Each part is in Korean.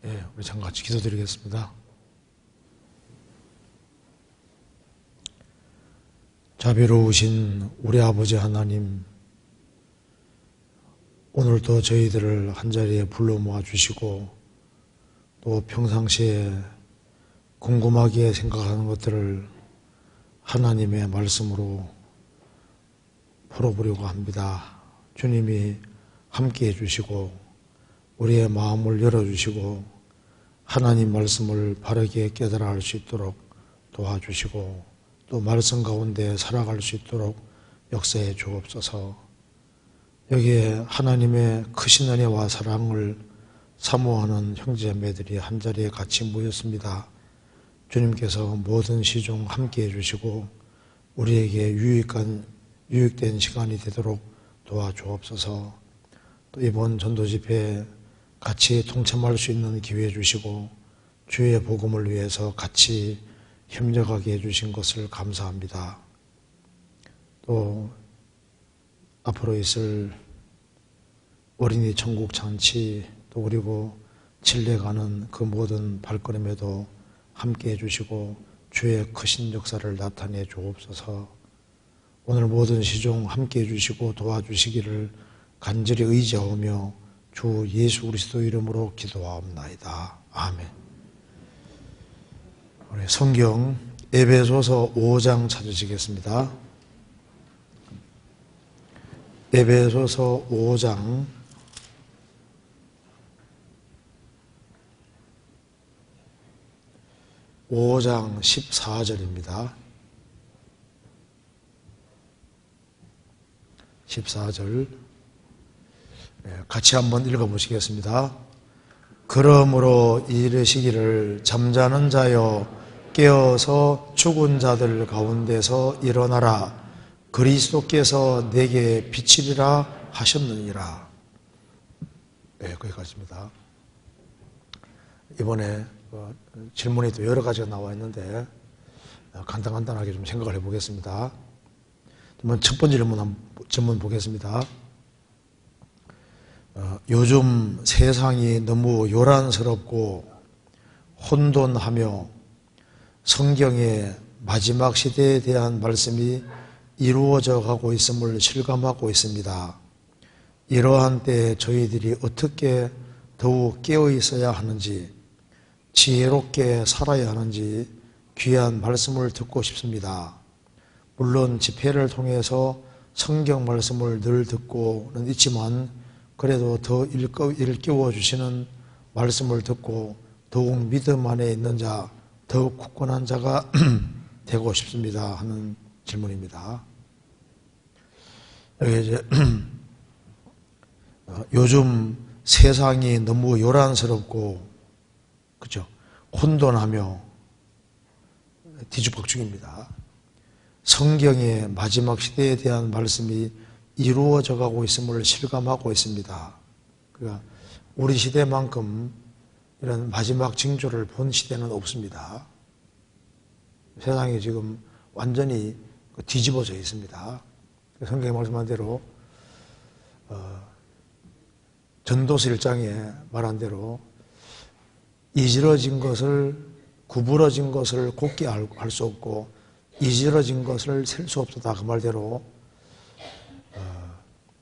우리 잠깐 같이 기도드리겠습니다. 자비로우신 우리 아버지 하나님, 오늘도 저희들을 한자리에 불러 모아주시고 또 평상시에 궁금하게 생각하는 것들을 하나님의 말씀으로 풀어보려고 합니다. 주님이 함께해 주시고 우리의 마음을 열어주시고 하나님 말씀을 바르게 깨달아 할 수 있도록 도와주시고 또 말씀 가운데 살아갈 수 있도록 역사해 주옵소서. 여기에 하나님의 크신 은혜와 사랑을 사모하는 형제자매들이 한자리에 같이 모였습니다. 주님께서 모든 시중 함께해 주시고 우리에게 유익된 시간이 되도록 도와주옵소서. 또 이번 전도집회에 같이 동참할 수 있는 기회 주시고 주의 복음을 위해서 같이 협력하게 해주신 것을 감사합니다. 또 앞으로 있을 어린이 천국 잔치 또 그리고 칠레 가는 그 모든 발걸음에도 함께 해주시고 주의 크신 역사를 나타내 주옵소서. 오늘 모든 시종 함께 해주시고 도와주시기를 간절히 의지하오며 주 예수 그리스도 이름으로 기도하옵나이다. 아멘. 우리 성경 에베소서 5장 찾으시겠습니다. 에베소서 5장 14절입니다. 14절 같이 한번 읽어보시겠습니다. 그러므로 이르시기를 잠자는 자여 깨어서 죽은 자들 가운데서 일어나라. 그리스도께서 내게 비치리라 하셨느니라. 거기까지입니다. 이번에 질문이 또 여러 가지가 나와 있는데 간단하게 좀 생각을 해보겠습니다. 첫 번째 질문 보겠습니다. 요즘 세상이 너무 요란스럽고 혼돈하며 성경의 마지막 시대에 대한 말씀이 이루어져 가고 있음을 실감하고 있습니다. 이러한 때에 저희들이 어떻게 더욱 깨어 있어야 하는지, 지혜롭게 살아야 하는지 귀한 말씀을 듣고 싶습니다. 물론 집회를 통해서 성경 말씀을 늘 듣고는 있지만 그래도 더 일깨워 주시는 말씀을 듣고 더욱 믿음 안에 있는 자, 더욱 굳건한 자가 되고 싶습니다 하는 질문입니다. 여기 이제 요즘 세상이 너무 요란스럽고 그죠? 혼돈하며 뒤죽박죽입니다. 성경의 마지막 시대에 대한 말씀이 이루어져 가고 있음을 실감하고 있습니다. 그러니까 우리 시대만큼 이런 마지막 징조를 본 시대는 없습니다. 세상이 지금 완전히 뒤집어져 있습니다. 성경에 말씀한 대로 전도서 1장에 말한 대로 이지러진 것을 구부러진 것을 곱게 할 수 없고 이지러진 것을 셀 수 없다 그 말대로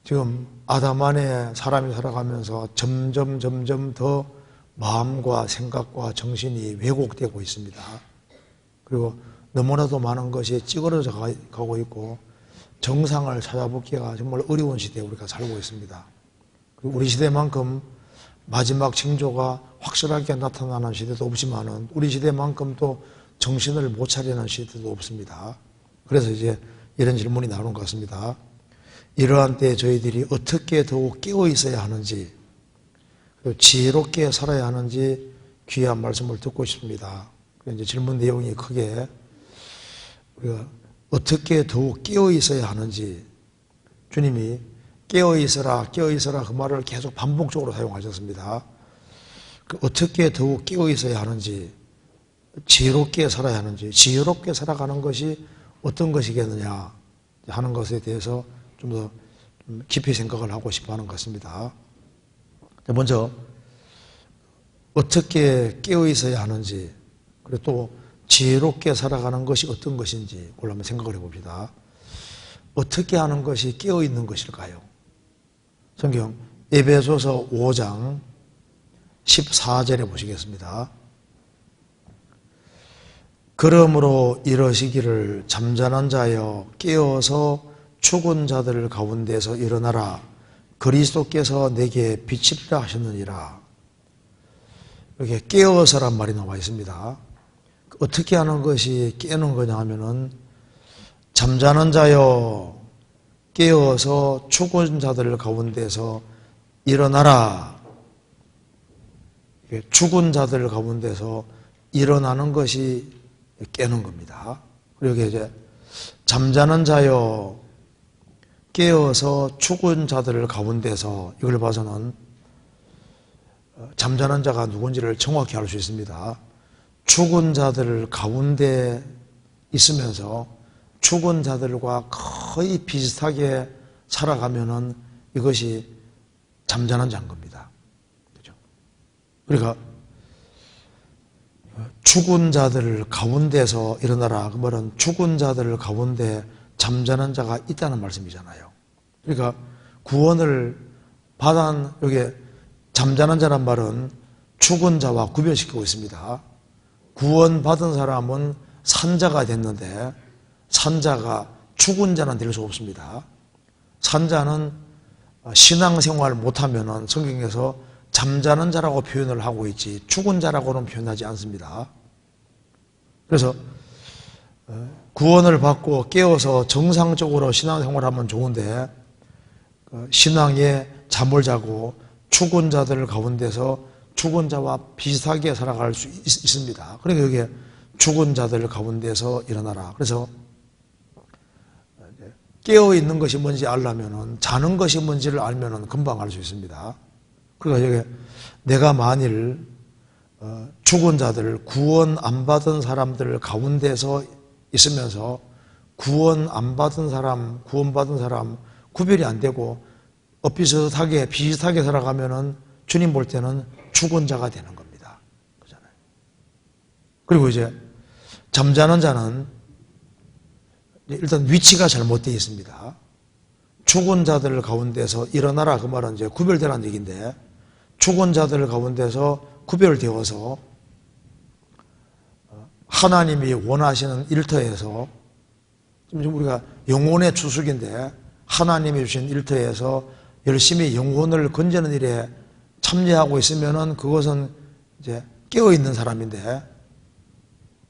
지금 아담 안에 사람이 살아가면서 점점 더 마음과 생각과 정신이 왜곡되고 있습니다. 그리고 너무나도 많은 것이 찌그러져 가고 있고 정상을 찾아보기가 정말 어려운 시대에 우리가 살고 있습니다. 그리고 우리 시대만큼 마지막 징조가 확실하게 나타나는 시대도 없지만은 우리 시대만큼 또 정신을 못 차리는 시대도 없습니다. 그래서 이제 이런 질문이 나오는 것 같습니다. 이러한 때에 저희들이 어떻게 더욱 깨어 있어야 하는지, 그리고 지혜롭게 살아야 하는지 귀한 말씀을 듣고 싶습니다. 이제 질문 내용이 크게 우리가 어떻게 더욱 깨어 있어야 하는지, 주님이 깨어 있어라 그 말을 계속 반복적으로 사용하셨습니다. 어떻게 더욱 깨어 있어야 하는지, 지혜롭게 살아야 하는지, 지혜롭게 살아가는 것이 어떤 것이겠느냐 하는 것에 대해서 좀 더 깊이 생각을 하고 싶어 하는 것 같습니다. 먼저 어떻게 깨어 있어야 하는지, 그리고 또 지혜롭게 살아가는 것이 어떤 것인지 그걸 한번 생각을 해봅시다. 어떻게 하는 것이 깨어 있는 것일까요? 성경 에베소서 5장 14절에 보시겠습니다. 그러므로 이러시기를 잠자는 자여 깨어서 죽은 자들 가운데서 일어나라. 그리스도께서 내게 빛이라 하셨느니라. 이렇게 깨어서란 말이 나와 있습니다. 어떻게 하는 것이 깨는 거냐 하면은 잠자는 자여 깨어서 죽은 자들 가운데서 일어나라. 죽은 자들 가운데서 일어나는 것이 깨는 겁니다. 그리고 이제 잠자는 자여 깨어서 죽은 자들 가운데서, 이걸 봐서는 잠자는 자가 누군지를 정확히 알 수 있습니다. 죽은 자들 가운데 있으면서 죽은 자들과 거의 비슷하게 살아가면은 이것이 잠자는 자인 겁니다. 그렇죠? 그러니까 죽은 자들 가운데서 일어나라. 그 말은 죽은 자들 가운데 잠자는 자가 있다는 말씀이잖아요. 그러니까 구원을 받은, 여기 잠자는 자란 말은 죽은 자와 구별시키고 있습니다. 구원받은 사람은 산자가 됐는데 산자가 죽은 자는 될 수 없습니다. 산자는 신앙생활 못하면 성경에서 잠자는 자라고 표현을 하고 있지 죽은 자라고는 표현하지 않습니다. 그래서 구원을 받고 깨어서 정상적으로 신앙생활하면 좋은데 신앙에 잠을 자고 죽은 자들 가운데서 죽은 자와 비슷하게 살아갈 수 있습니다. 그러니까 여기에 죽은 자들 가운데서 일어나라. 그래서 깨어있는 것이 뭔지 알려면 자는 것이 뭔지를 알면 금방 알 수 있습니다. 그러니까 여기 내가 만일 죽은 자들, 구원 안 받은 사람들 가운데서 있으면서 구원 안 받은 사람, 구원받은 사람 구별이 안 되고 비슷하게 살아가면은 주님 볼 때는 죽은 자가 되는 겁니다. 그렇잖아요. 그리고 이제 잠자는 자는 일단 위치가 잘못되어 있습니다. 죽은 자들 가운데서 일어나라. 그 말은 이제 구별되라는 얘기인데 죽은 자들 가운데서 구별되어서 하나님이 원하시는 일터에서, 지금 우리가 영혼의 추수기인데 하나님이 주신 일터에서 열심히 영혼을 건지는 일에 참여하고 있으면은 그것은 이제 깨어있는 사람인데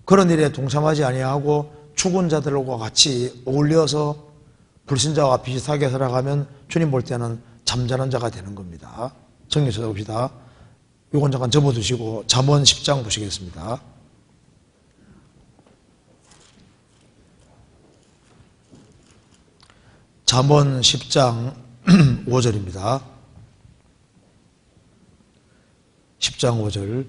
그런 일에 동참하지 아니하고 죽은 자들과 같이 어울려서 불신자와 비슷하게 살아가면 주님 볼 때는 잠자는 자가 되는 겁니다. 정리 찾아봅시다. 이건 잠깐 접어두시고 잠언 10장 보시겠습니다. 잠언 10장 5절입니다. 10장 5절.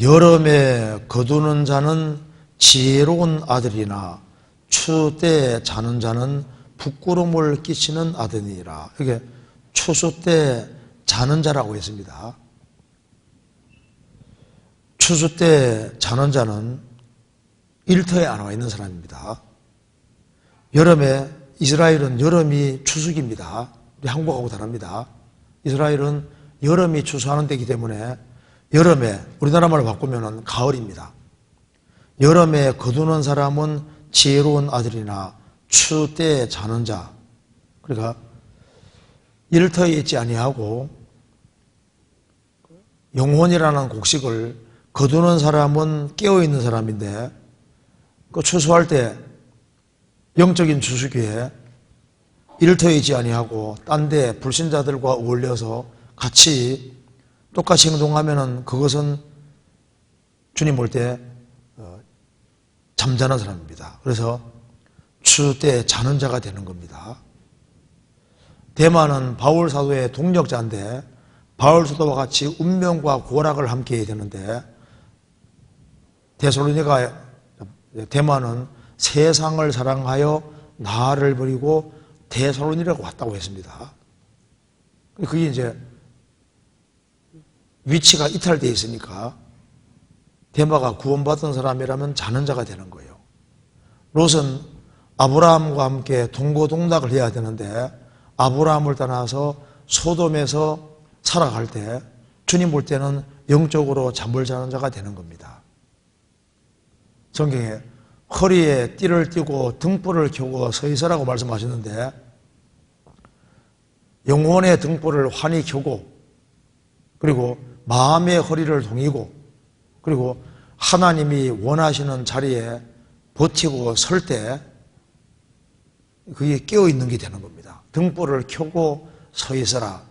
여름에 거두는 자는 지혜로운 아들이나 추수 때 자는 자는 부끄러움을 끼치는 아들이라. 이게 추수 때 자는 자라고 했습니다. 추수 때 자는 자는 일터에 안 와 있는 사람입니다. 여름에, 이스라엘은 여름이 추수기입니다. 우리 한국하고 다릅니다. 이스라엘은 여름이 추수하는 때이기 때문에 여름에, 우리나라 말로 바꾸면 가을입니다. 여름에 거두는 사람은 지혜로운 아들이나 추수 때 자는 자. 그러니까 일터에 있지 아니하고 영혼이라는 곡식을 거두는 사람은 깨어있는 사람인데 그 추수할 때 영적인 추수기에 일터에 있지 아니하고 딴 데 불신자들과 어울려서 같이 똑같이 행동하면은 그것은 주님 볼 때 잠자는 사람입니다. 그래서 추수 때 자는 자가 되는 겁니다. 데마는 바울 사도의 동력자인데 바울 사도와 같이 운명과 고락을 함께 해야 되는데 데마는 세상을 사랑하여 나를 버리고 데살로니가로 왔다고 했습니다. 그게 이제 위치가 이탈되어 있으니까 데마가 구원받은 사람이라면 자는 자가 되는 거예요. 롯은 아브라함과 함께 동고동락을 해야 되는데 아브라함을 떠나서 소돔에서 살아갈 때 주님 볼 때는 영적으로 잠을 자는 자가 되는 겁니다. 성경에 허리에 띠를 띠고 등불을 켜고 서 있으라고 말씀하셨는데 영혼의 등불을 환히 켜고 그리고 마음의 허리를 동이고 그리고 하나님이 원하시는 자리에 버티고 설 때 그게 깨어있는 게 되는 겁니다. 등불을 켜고 서 있어라.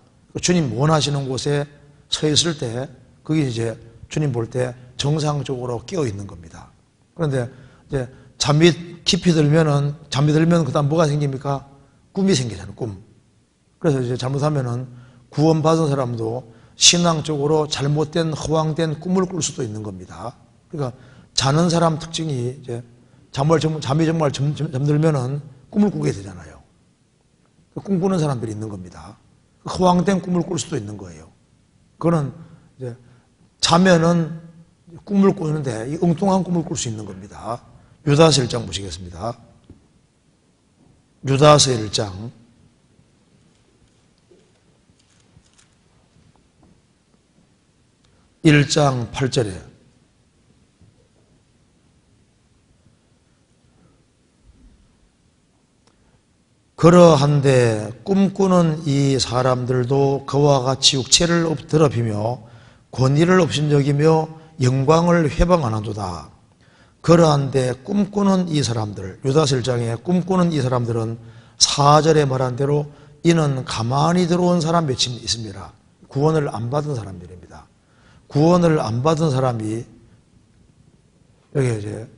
주님 원하시는 곳에 서 있을 때 그게 이제 주님 볼 때 정상적으로 깨어있는 겁니다. 그런데 이제 잠이 깊이 들면 그다음 뭐가 생깁니까? 꿈이 생기잖아요. 꿈. 그래서 이제 잘못하면은 구원받은 사람도 신앙적으로 잘못된 허황된 꿈을 꿀 수도 있는 겁니다. 그러니까 자는 사람 특징이 이제 잠이 정말 잠들면은 꿈을 꾸게 되잖아요. 꿈꾸는 사람들이 있는 겁니다. 허황된 꿈을 꿀 수도 있는 거예요. 그거는 이제 자면은 꿈을 꾸는데 이 엉뚱한 꿈을 꿀 수 있는 겁니다. 유다서 1장 보시겠습니다. 유다서 1장 1장 8절에 그러한데 꿈꾸는 이 사람들도 그와 같이 육체를 더럽히며 권위를 업신여기며 영광을 회방하나도다. 그러한데 꿈꾸는 이 사람들, 유다서 1장에 꿈꾸는 이 사람들은 4절에 말한 대로 이는 가만히 들어온 사람 몇이 있습니다. 구원을 안 받은 사람들입니다. 구원을 안 받은 사람이 여기 이제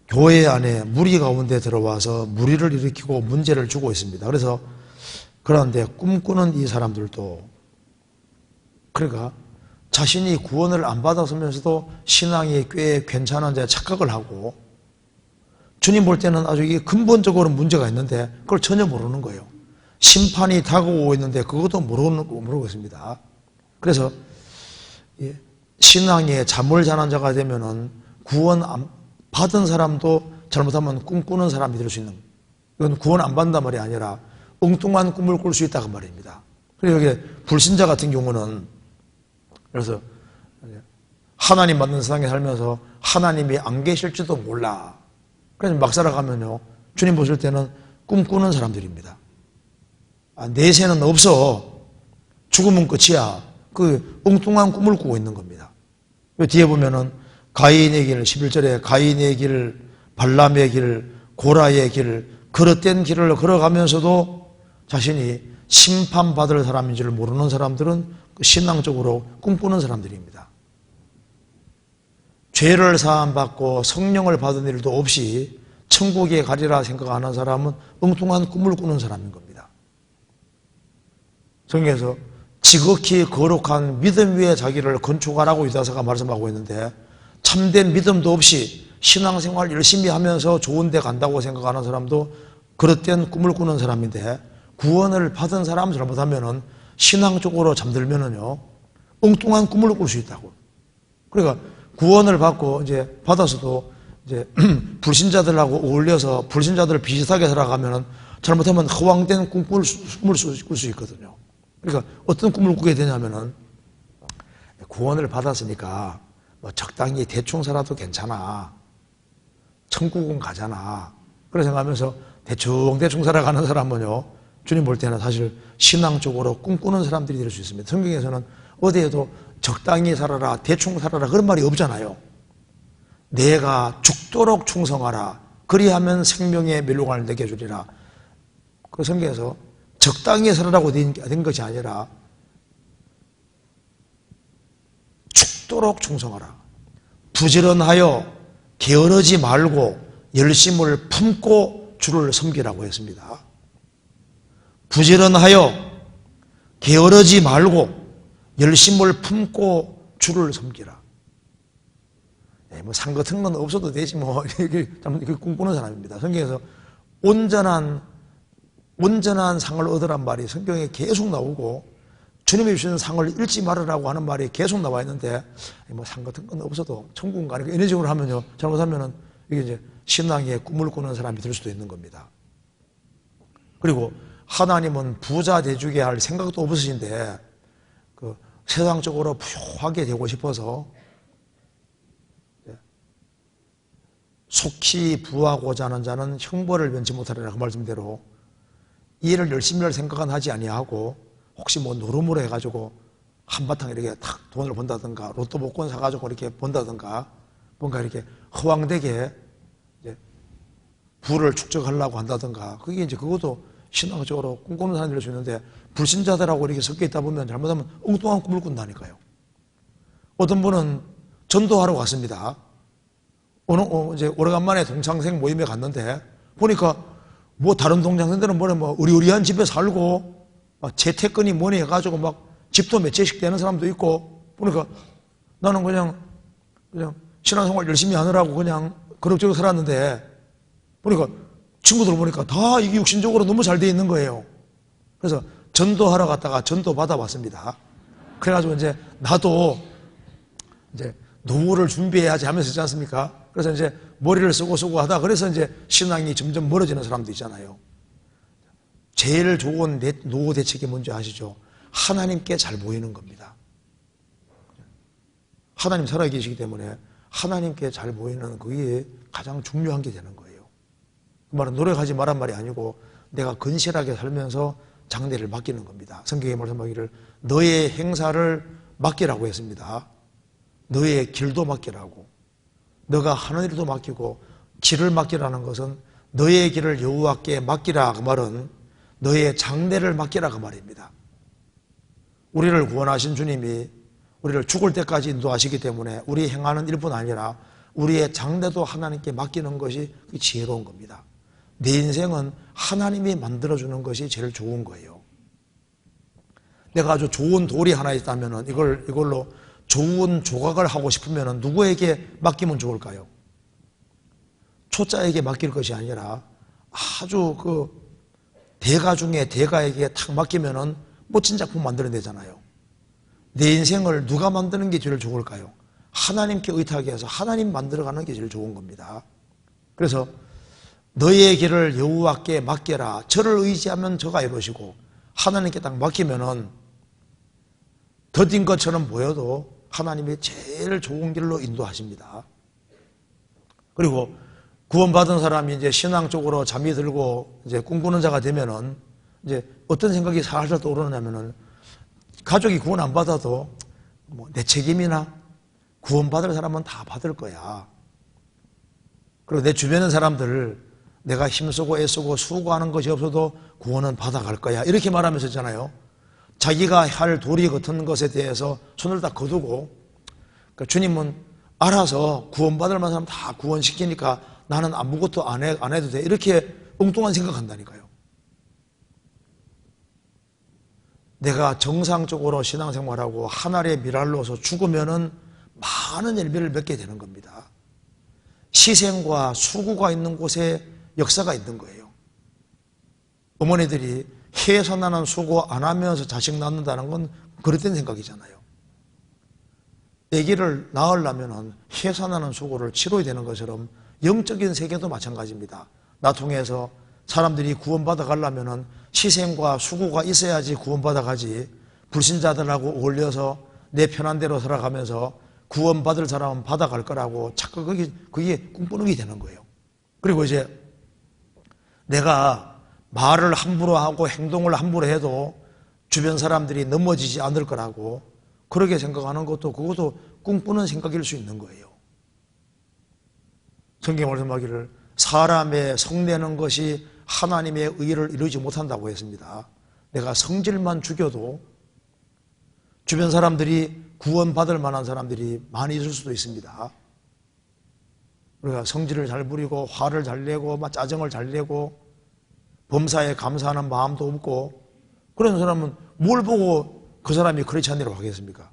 교회 안에 무리 가운데 들어와서 무리를 일으키고 문제를 주고 있습니다. 그래서 그런데 꿈꾸는 이 사람들도 그러니까 자신이 구원을 안 받았으면서도 신앙이 꽤 괜찮은 데 착각을 하고 주님 볼 때는 아주 이게 근본적으로 문제가 있는데 그걸 전혀 모르는 거예요. 심판이 다가오고 있는데 그것도 모르고 있습니다. 그래서 신앙에 잠을 자는 자가 되면은 구원 안 받은 사람도 잘못하면 꿈꾸는 사람이 될 수 있는, 이건 구원 안 받는단 말이 아니라 엉뚱한 꿈을 꿀 수 있다고 말입니다. 그리고 여기 불신자 같은 경우는 그래서 하나님 받는 세상에 살면서 하나님이 안 계실지도 몰라. 그래서 막 살아가면요 주님 보실 때는 꿈꾸는 사람들입니다. 내세는 없어. 죽으면 끝이야. 그 엉뚱한 꿈을 꾸고 있는 겁니다. 뒤에 보면은 가인의 길, 11절에 가인의 길, 발람의 길, 고라의 길, 그릇된 길을 걸어가면서도 자신이 심판받을 사람인 줄 모르는 사람들은 신앙적으로 꿈꾸는 사람들입니다. 죄를 사함받고 성령을 받은 일도 없이 천국에 가리라 생각하는 사람은 엉뚱한 꿈을 꾸는 사람인 겁니다. 성경에서 지극히 거룩한 믿음 위에 자기를 건축하라고 유다서가 말씀하고 있는데 참된 믿음도 없이 신앙생활 열심히 하면서 좋은 데 간다고 생각하는 사람도 그릇된 꿈을 꾸는 사람인데 구원을 받은 사람 잘못하면은 신앙적으로 잠들면은요 엉뚱한 꿈을 꿀 수 있다고. 그러니까 구원을 받고 이제 받아서도 이제 불신자들하고 어울려서 불신자들 비슷하게 살아가면은 잘못하면 허황된 꿈을 꿀 수 있거든요. 그러니까 어떤 꿈을 꾸게 되냐면은 구원을 받았으니까 뭐 적당히 대충 살아도 괜찮아. 천국은 가잖아. 그렇게 생각하면서 대충 살아가는 사람은요 주님 볼 때는 사실 신앙적으로 꿈꾸는 사람들이 될 수 있습니다. 성경에서는 어디에도 적당히 살아라, 대충 살아라 그런 말이 없잖아요. 내가 죽도록 충성하라. 그리하면 생명의 멸류관을 내게 주리라. 그 성경에서 적당히 살아라고 된 것이 아니라 죽도록 충성하라. 부지런하여 게으르지 말고 열심을 품고 주를 섬기라고 했습니다. 부지런하여 게으르지 말고 열심을 품고 주를 섬기라. 뭐 상 같은 건 없어도 되지 뭐 이렇게 꿈꾸는 사람입니다. 성경에서 온전한 상을 얻으란 말이 성경에 계속 나오고 주님이 주시는 상을 잃지 말으라고 하는 말이 계속 나와 있는데, 뭐 상 같은 건 없어도 천국은 가니까 이런 식으로 하면요, 잘못하면은 이게 이제 신앙의 꿈을 꾸는 사람이 될 수도 있는 겁니다. 그리고 하나님은 부자 되주게 할 생각도 없으신데, 그 세상적으로 부유하게 되고 싶어서 속히 부하고자 하는 자는 형벌을 면치 못하리라, 그 말씀대로 이 일을 열심히 할 생각은 하지 아니하고 혹시 뭐 노름으로 해가지고 한바탕 이렇게 탁 돈을 번다든가 로또 복권 사가지고 이렇게 번다든가 뭔가 이렇게 허황되게 이제 부를 축적하려고 한다든가, 그게 이제 그것도 신앙적으로 꿈꾸는 사람이 될 수 있는데, 불신자들하고 이렇게 섞여 있다 보면 잘못하면 엉뚱한 꿈을 꾼다니까요. 어떤 분은 전도하러 갔습니다. 이제 오래간만에 동창생 모임에 갔는데 보니까 뭐 다른 동창생들은 뭐 의리의리한 집에 살고 막 재테크니 뭐니 해가지고 막 집도 몇 채씩 되는 사람도 있고, 보니까 나는 그냥 신앙생활 열심히 하느라고 그냥 그럭저럭 살았는데, 보니까 친구들 보니까 다 이게 육신적으로 너무 잘 돼 있는 거예요. 그래서 전도하러 갔다가 전도 받아봤습니다. 그래가지고 이제 나도 이제 노후를 준비해야지 하면서 있지 않습니까? 그래서 이제 머리를 쓰고 하다, 그래서 이제 신앙이 점점 멀어지는 사람도 있잖아요. 제일 좋은 노후 대책이 뭔지 아시죠? 하나님께 잘 보이는 겁니다. 하나님 살아계시기 때문에 하나님께 잘 보이는 그게 가장 중요한 게 되는 거예요. 그 말은 노력하지 말란 말이 아니고 내가 건실하게 살면서 장래를 맡기는 겁니다. 성경에 말씀하기를 너의 행사를 맡기라고 했습니다. 너의 길도 맡기라고. 너가 하는 일도 맡기고 길을 맡기라는 것은 너의 길을 여호와께 맡기라, 그 말은 너의 장래를 맡기라, 그 말입니다. 우리를 구원하신 주님이 우리를 죽을 때까지 인도하시기 때문에 우리 행하는 일뿐 아니라 우리의 장래도 하나님께 맡기는 것이 지혜로운 겁니다. 내 인생은 하나님이 만들어주는 것이 제일 좋은 거예요. 내가 아주 좋은 돌이 하나 있다면 이걸로 좋은 조각을 하고 싶으면 누구에게 맡기면 좋을까요? 초짜에게 맡길 것이 아니라 아주 그 대가 중에 대가에게 탁 맡기면 멋진 작품 만들어내잖아요. 내 인생을 누가 만드는 게 제일 좋을까요? 하나님께 의탁해 해서 하나님 만들어가는 게 제일 좋은 겁니다. 그래서 너의 길을 여호와께 맡겨라. 저를 의지하면 저가 이루시고, 하나님께 딱 맡기면은 더딘 것처럼 보여도 하나님이 제일 좋은 길로 인도하십니다. 그리고 구원받은 사람이 이제 신앙적으로 잠이 들고 이제 꿈꾸는 자가 되면은 이제 어떤 생각이 살살 떠오르냐면은, 가족이 구원 안 받아도 뭐 내 책임이나 구원받을 사람은 다 받을 거야. 그리고 내 주변의 사람들 내가 힘쓰고 애쓰고 수고하는 것이 없어도 구원은 받아갈 거야, 이렇게 말하면서 있잖아요. 자기가 할 도리 같은 것에 대해서 손을 다 거두고, 그러니까 주님은 알아서 구원받을 만한 사람 다 구원시키니까 나는 아무것도 안 해도 돼, 이렇게 엉뚱한 생각한다니까요. 내가 정상적으로 신앙생활하고 하늘의 미랄로서 죽으면은 많은 열매를 맺게 되는 겁니다. 희생과 수고가 있는 곳에 역사가 있는 거예요. 어머니들이 해산하는 수고 안 하면서 자식 낳는다는 건 그릇된 생각이잖아요. 아기를 낳으려면 해산하는 수고를 치러야 되는 것처럼 영적인 세계도 마찬가지입니다. 나 통해서 사람들이 구원받아 가려면 희생과 수고가 있어야지 구원받아 가지, 불신자들하고 어울려서 내 편한 대로 살아가면서 구원받을 사람은 받아갈 거라고 자꾸 그게 꿈꾸는 게 되는 거예요. 그리고 이제 내가 말을 함부로 하고 행동을 함부로 해도 주변 사람들이 넘어지지 않을 거라고 그렇게 생각하는 것도, 그것도 꿈꾸는 생각일 수 있는 거예요. 성경 말씀하기를 사람의 성내는 것이 하나님의 의를 이루지 못한다고 했습니다. 내가 성질만 죽여도 주변 사람들이 구원받을 만한 사람들이 많이 있을 수도 있습니다. 우리가 성질을 잘 부리고 화를 잘 내고 막 짜증을 잘 내고 범사에 감사하는 마음도 없고, 그런 사람은 뭘 보고 그 사람이 그렇지 않으라고 하겠습니까?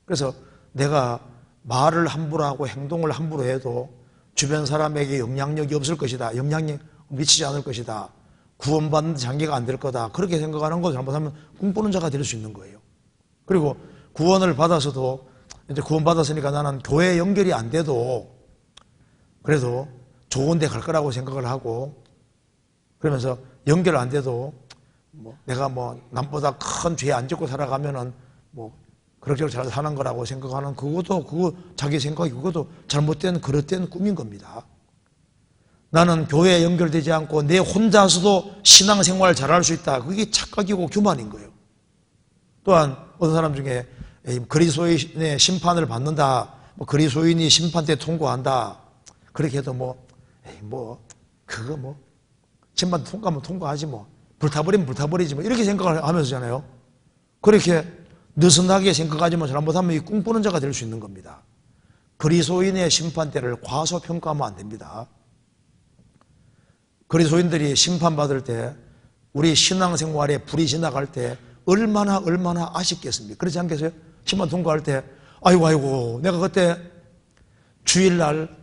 그래서 내가 말을 함부로 하고 행동을 함부로 해도 주변 사람에게 영향력이 없을 것이다, 영향력 미치지 않을 것이다, 구원받는 장기가 안 될 거다, 그렇게 생각하는 거 잘못하면 꿈꾸는 자가 될 수 있는 거예요. 그리고 구원을 받아서도 이제 구원 받았으니까 나는 교회 연결이 안 돼도 그래도 좋은 데 갈 거라고 생각을 하고 그러면서 연결 안 돼도 뭐 내가 뭐 남보다 큰 죄 안 짓고 살아가면은 뭐 그럭저럭 잘 사는 거라고 생각하는 그거 자기 생각이 그것도 잘못된 그릇된 꿈인 겁니다. 나는 교회에 연결되지 않고 내 혼자서도 신앙생활을 잘할 수 있다. 그게 착각이고 교만인 거예요. 또한 어떤 사람 중에 그리스도인의 심판을 받는다. 뭐 그리스도인이 심판대 통과한다. 그렇게 해도 심판 통과하면 통과하지 뭐. 불타버리면 불타버리지 뭐. 이렇게 생각을 하면서잖아요. 그렇게 느슨하게 생각하지만 잘못하면 이 꿈꾸는 자가 될 수 있는 겁니다. 그리스도인의 심판대를 과소평가하면 안 됩니다. 그리스도인들이 심판받을 때 우리 신앙생활에 불이 지나갈 때 얼마나 아쉽겠습니까? 그렇지 않겠어요? 심판 통과할 때 아이고 내가 그때 주일날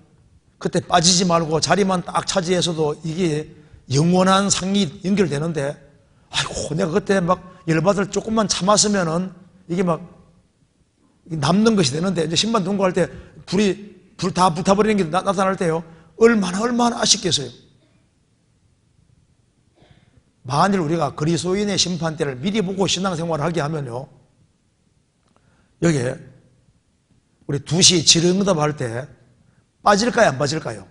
그때 빠지지 말고 자리만 딱 차지해서도 이게 영원한 상이 연결되는데 아이고 내가 그때 막 열받을 조금만 참았으면은 이게 막 남는 것이 되는데 이제 심판 통과할 때 불 다 불타버리는 게 나타날 때요 얼마나 아쉽겠어요. 만일 우리가 그리스도인의 심판대를 미리 보고 신앙생활을 하게 하면요 여기에 우리 2시 질의응답할 때 빠질까요 안 빠질까요?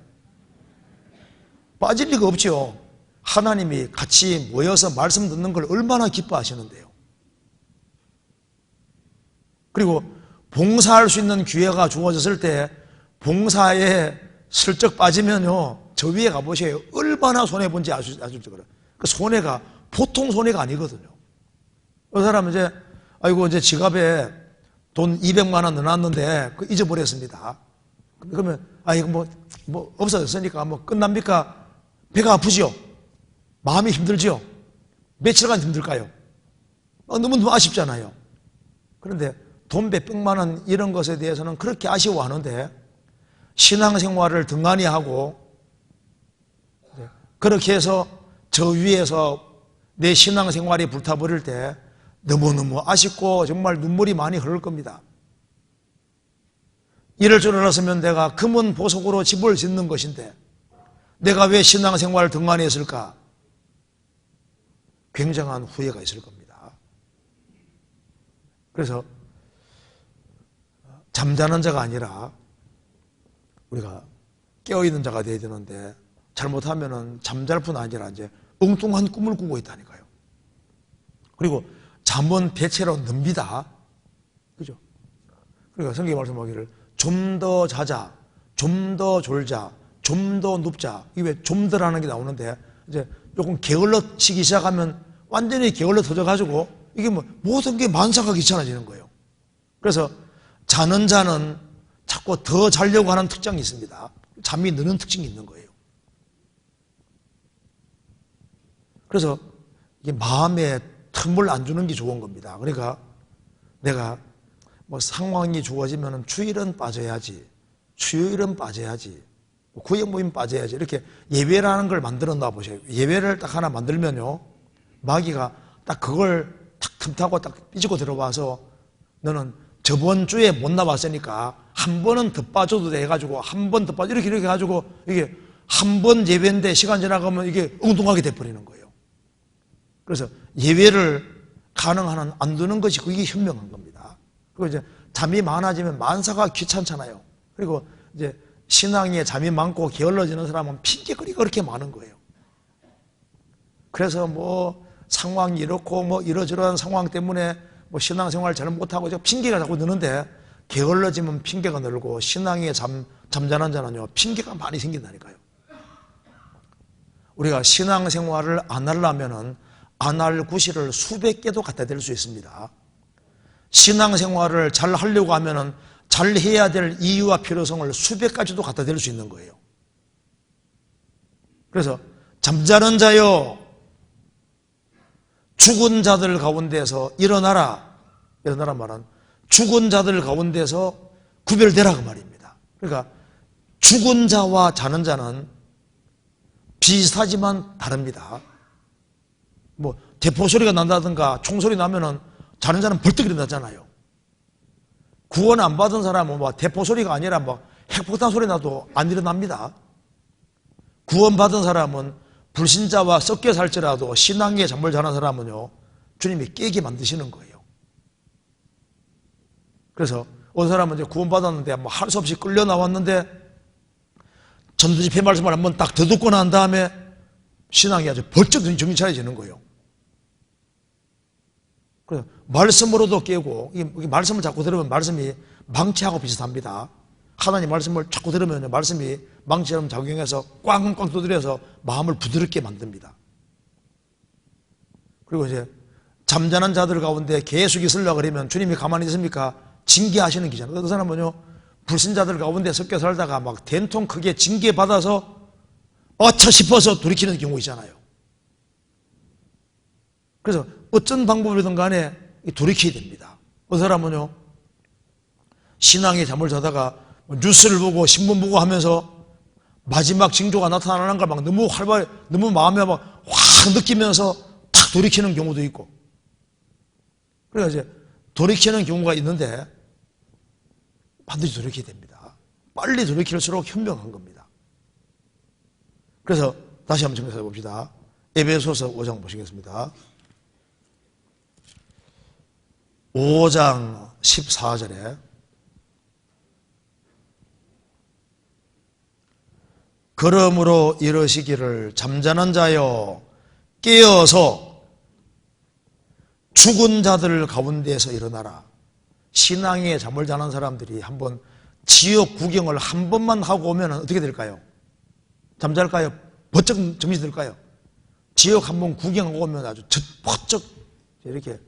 빠질 리가 없죠. 하나님이 같이 모여서 말씀 듣는 걸 얼마나 기뻐하시는데요. 그리고 봉사할 수 있는 기회가 주어졌을 때 봉사에 슬쩍 빠지면요 저 위에 가보세요. 얼마나 손해본지 아실 거예요. 그 손해가 보통 손해가 아니거든요. 그 사람은 이제 지갑에 돈 200만 원 넣어놨는데 그 잊어버렸습니다. 그러면 이거 뭐 없어졌으니까 뭐 끝납니까? 배가 아프죠? 마음이 힘들죠? 며칠간 힘들까요? 너무 아쉽잖아요. 그런데 돈 몇백만 원 이런 것에 대해서는 그렇게 아쉬워하는데 신앙생활을 등한히 하고 그렇게 해서 저 위에서 내 신앙생활이 불타버릴 때 너무너무 아쉽고 정말 눈물이 많이 흐를 겁니다. 이럴 줄 알았으면 내가 금은 보석으로 집을 짓는 것인데 내가 왜 신앙생활을 등한히 했을까? 굉장한 후회가 있을 겁니다. 그래서 잠자는 자가 아니라 우리가 깨어있는 자가 되어야 되는데 잘못하면은 잠잘 뿐 아니라 이제 엉뚱한 꿈을 꾸고 있다니까요. 그리고 잠은 배체로 늡니다. 그죠? 그러니까 성경이 말씀하기를 좀 더 자자, 좀 더 졸자, 좀 더 눕자. 이게 왜 좀 더라는 게 나오는데 이제 조금 게을러지기 시작하면 완전히 게을러 터져가지고 이게 모든 게 만사가 귀찮아지는 거예요. 그래서 자는 자는 자꾸 더 자려고 하는 특징이 있습니다. 잠이 느는 특징이 있는 거예요. 그래서 이게 마음에 틈을 안 주는 게 좋은 겁니다. 그러니까 내가 상황이 주어지면 주일은 빠져야지, 수요일은 빠져야지, 구역 모임 빠져야지 이렇게 예배라는 걸 만들어 놔 보세요. 예배를 딱 하나 만들면요 마귀가 딱 그걸 탁 틈타고 딱 삐지고 들어와서 너는 저번 주에 못 나왔으니까 한 번은 더 빠져도 돼 해가지고 한 번 더 빠져 이렇게 해가지고 이게 한 번 예배인데 시간 지나가면 이게 엉뚱하게 돼버리는 거예요. 그래서 예배를 가능한 한 안 두는 것이 그게 현명한 겁니다. 그리고 이제 잠이 많아지면 만사가 귀찮잖아요. 그리고 이제 신앙에 잠이 많고 게을러지는 사람은 핑계거리가 그렇게 많은 거예요. 그래서 상황이 이렇고 이러저러한 상황 때문에 신앙생활 잘 못하고 핑계가 자꾸 느는데 게을러지면 핑계가 늘고 신앙에 잠자는 자는요 핑계가 많이 생긴다니까요. 우리가 신앙생활을 안 하려면은 안 할 구실을 수백 개도 갖다 댈 수 있습니다. 신앙생활을 잘 하려고 하면은 잘 해야 될 이유와 필요성을 수백 가지도 갖다 댈 수 있는 거예요. 그래서 잠자는 자여 죽은 자들 가운데서 일어나라 말은 죽은 자들 가운데서 구별되라 그 말입니다. 그러니까 죽은 자와 자는 자는 비슷하지만 다릅니다. 대포 소리가 난다든가 총소리 나면은 자는 자는 벌떡 일어나잖아요. 구원 안 받은 사람은 뭐 대포 소리가 아니라 뭐 핵폭탄 소리 나도 안 일어납니다. 구원 받은 사람은 불신자와 섞여 살지라도 신앙에 잠을 자는 사람은요, 주님이 깨게 만드시는 거예요. 그래서 어떤 사람은 이제 구원 받았는데 뭐 할 수 없이 끌려 나왔는데 전도 집회 말씀을 한번 딱 듣고 난 다음에 신앙이 아주 벌쩍 정신 차려지는 거예요. 그래서 말씀으로도 깨고, 이 말씀을 자꾸 들으면 말씀이 망치하고 비슷합니다. 하나님 말씀을 자꾸 들으면 말씀이 망치처럼 작용해서 꽝꽝 두드려서 마음을 부드럽게 만듭니다. 그리고 이제 잠자는 자들 가운데 계속 있으려고 그러면 주님이 가만히 있습니까? 징계하시는 기잖아요. 그 사람은요, 불신자들 가운데 섞여 살다가 막 된통 크게 징계받아서 어차 싶어서 돌이키는 경우 있잖아요. 그래서 어떤 방법이든 간에 돌이켜야 됩니다. 그 사람은요, 신앙에 잠을 자다가 뉴스를 보고 신문 보고 하면서 마지막 징조가 나타나는 걸 막 너무 너무 마음에 막 확 느끼면서 탁 돌이키는 경우도 있고. 그래서 이제 돌이키는 경우가 있는데 반드시 돌이켜야 됩니다. 빨리 돌이킬수록 현명한 겁니다. 그래서 다시 한번 정리해 봅시다. 에베소서 5장 보시겠습니다. 5장 14절에 그러므로 이러시기를 잠자는 자여 깨어서 죽은 자들 가운데서 일어나라. 신앙에 잠을 자는 사람들이 한번 지옥 구경을 한 번만 하고 오면 어떻게 될까요? 잠잘까요? 번쩍 정신이 들까요? 지옥 한번 구경하고 오면 아주 번쩍 이렇게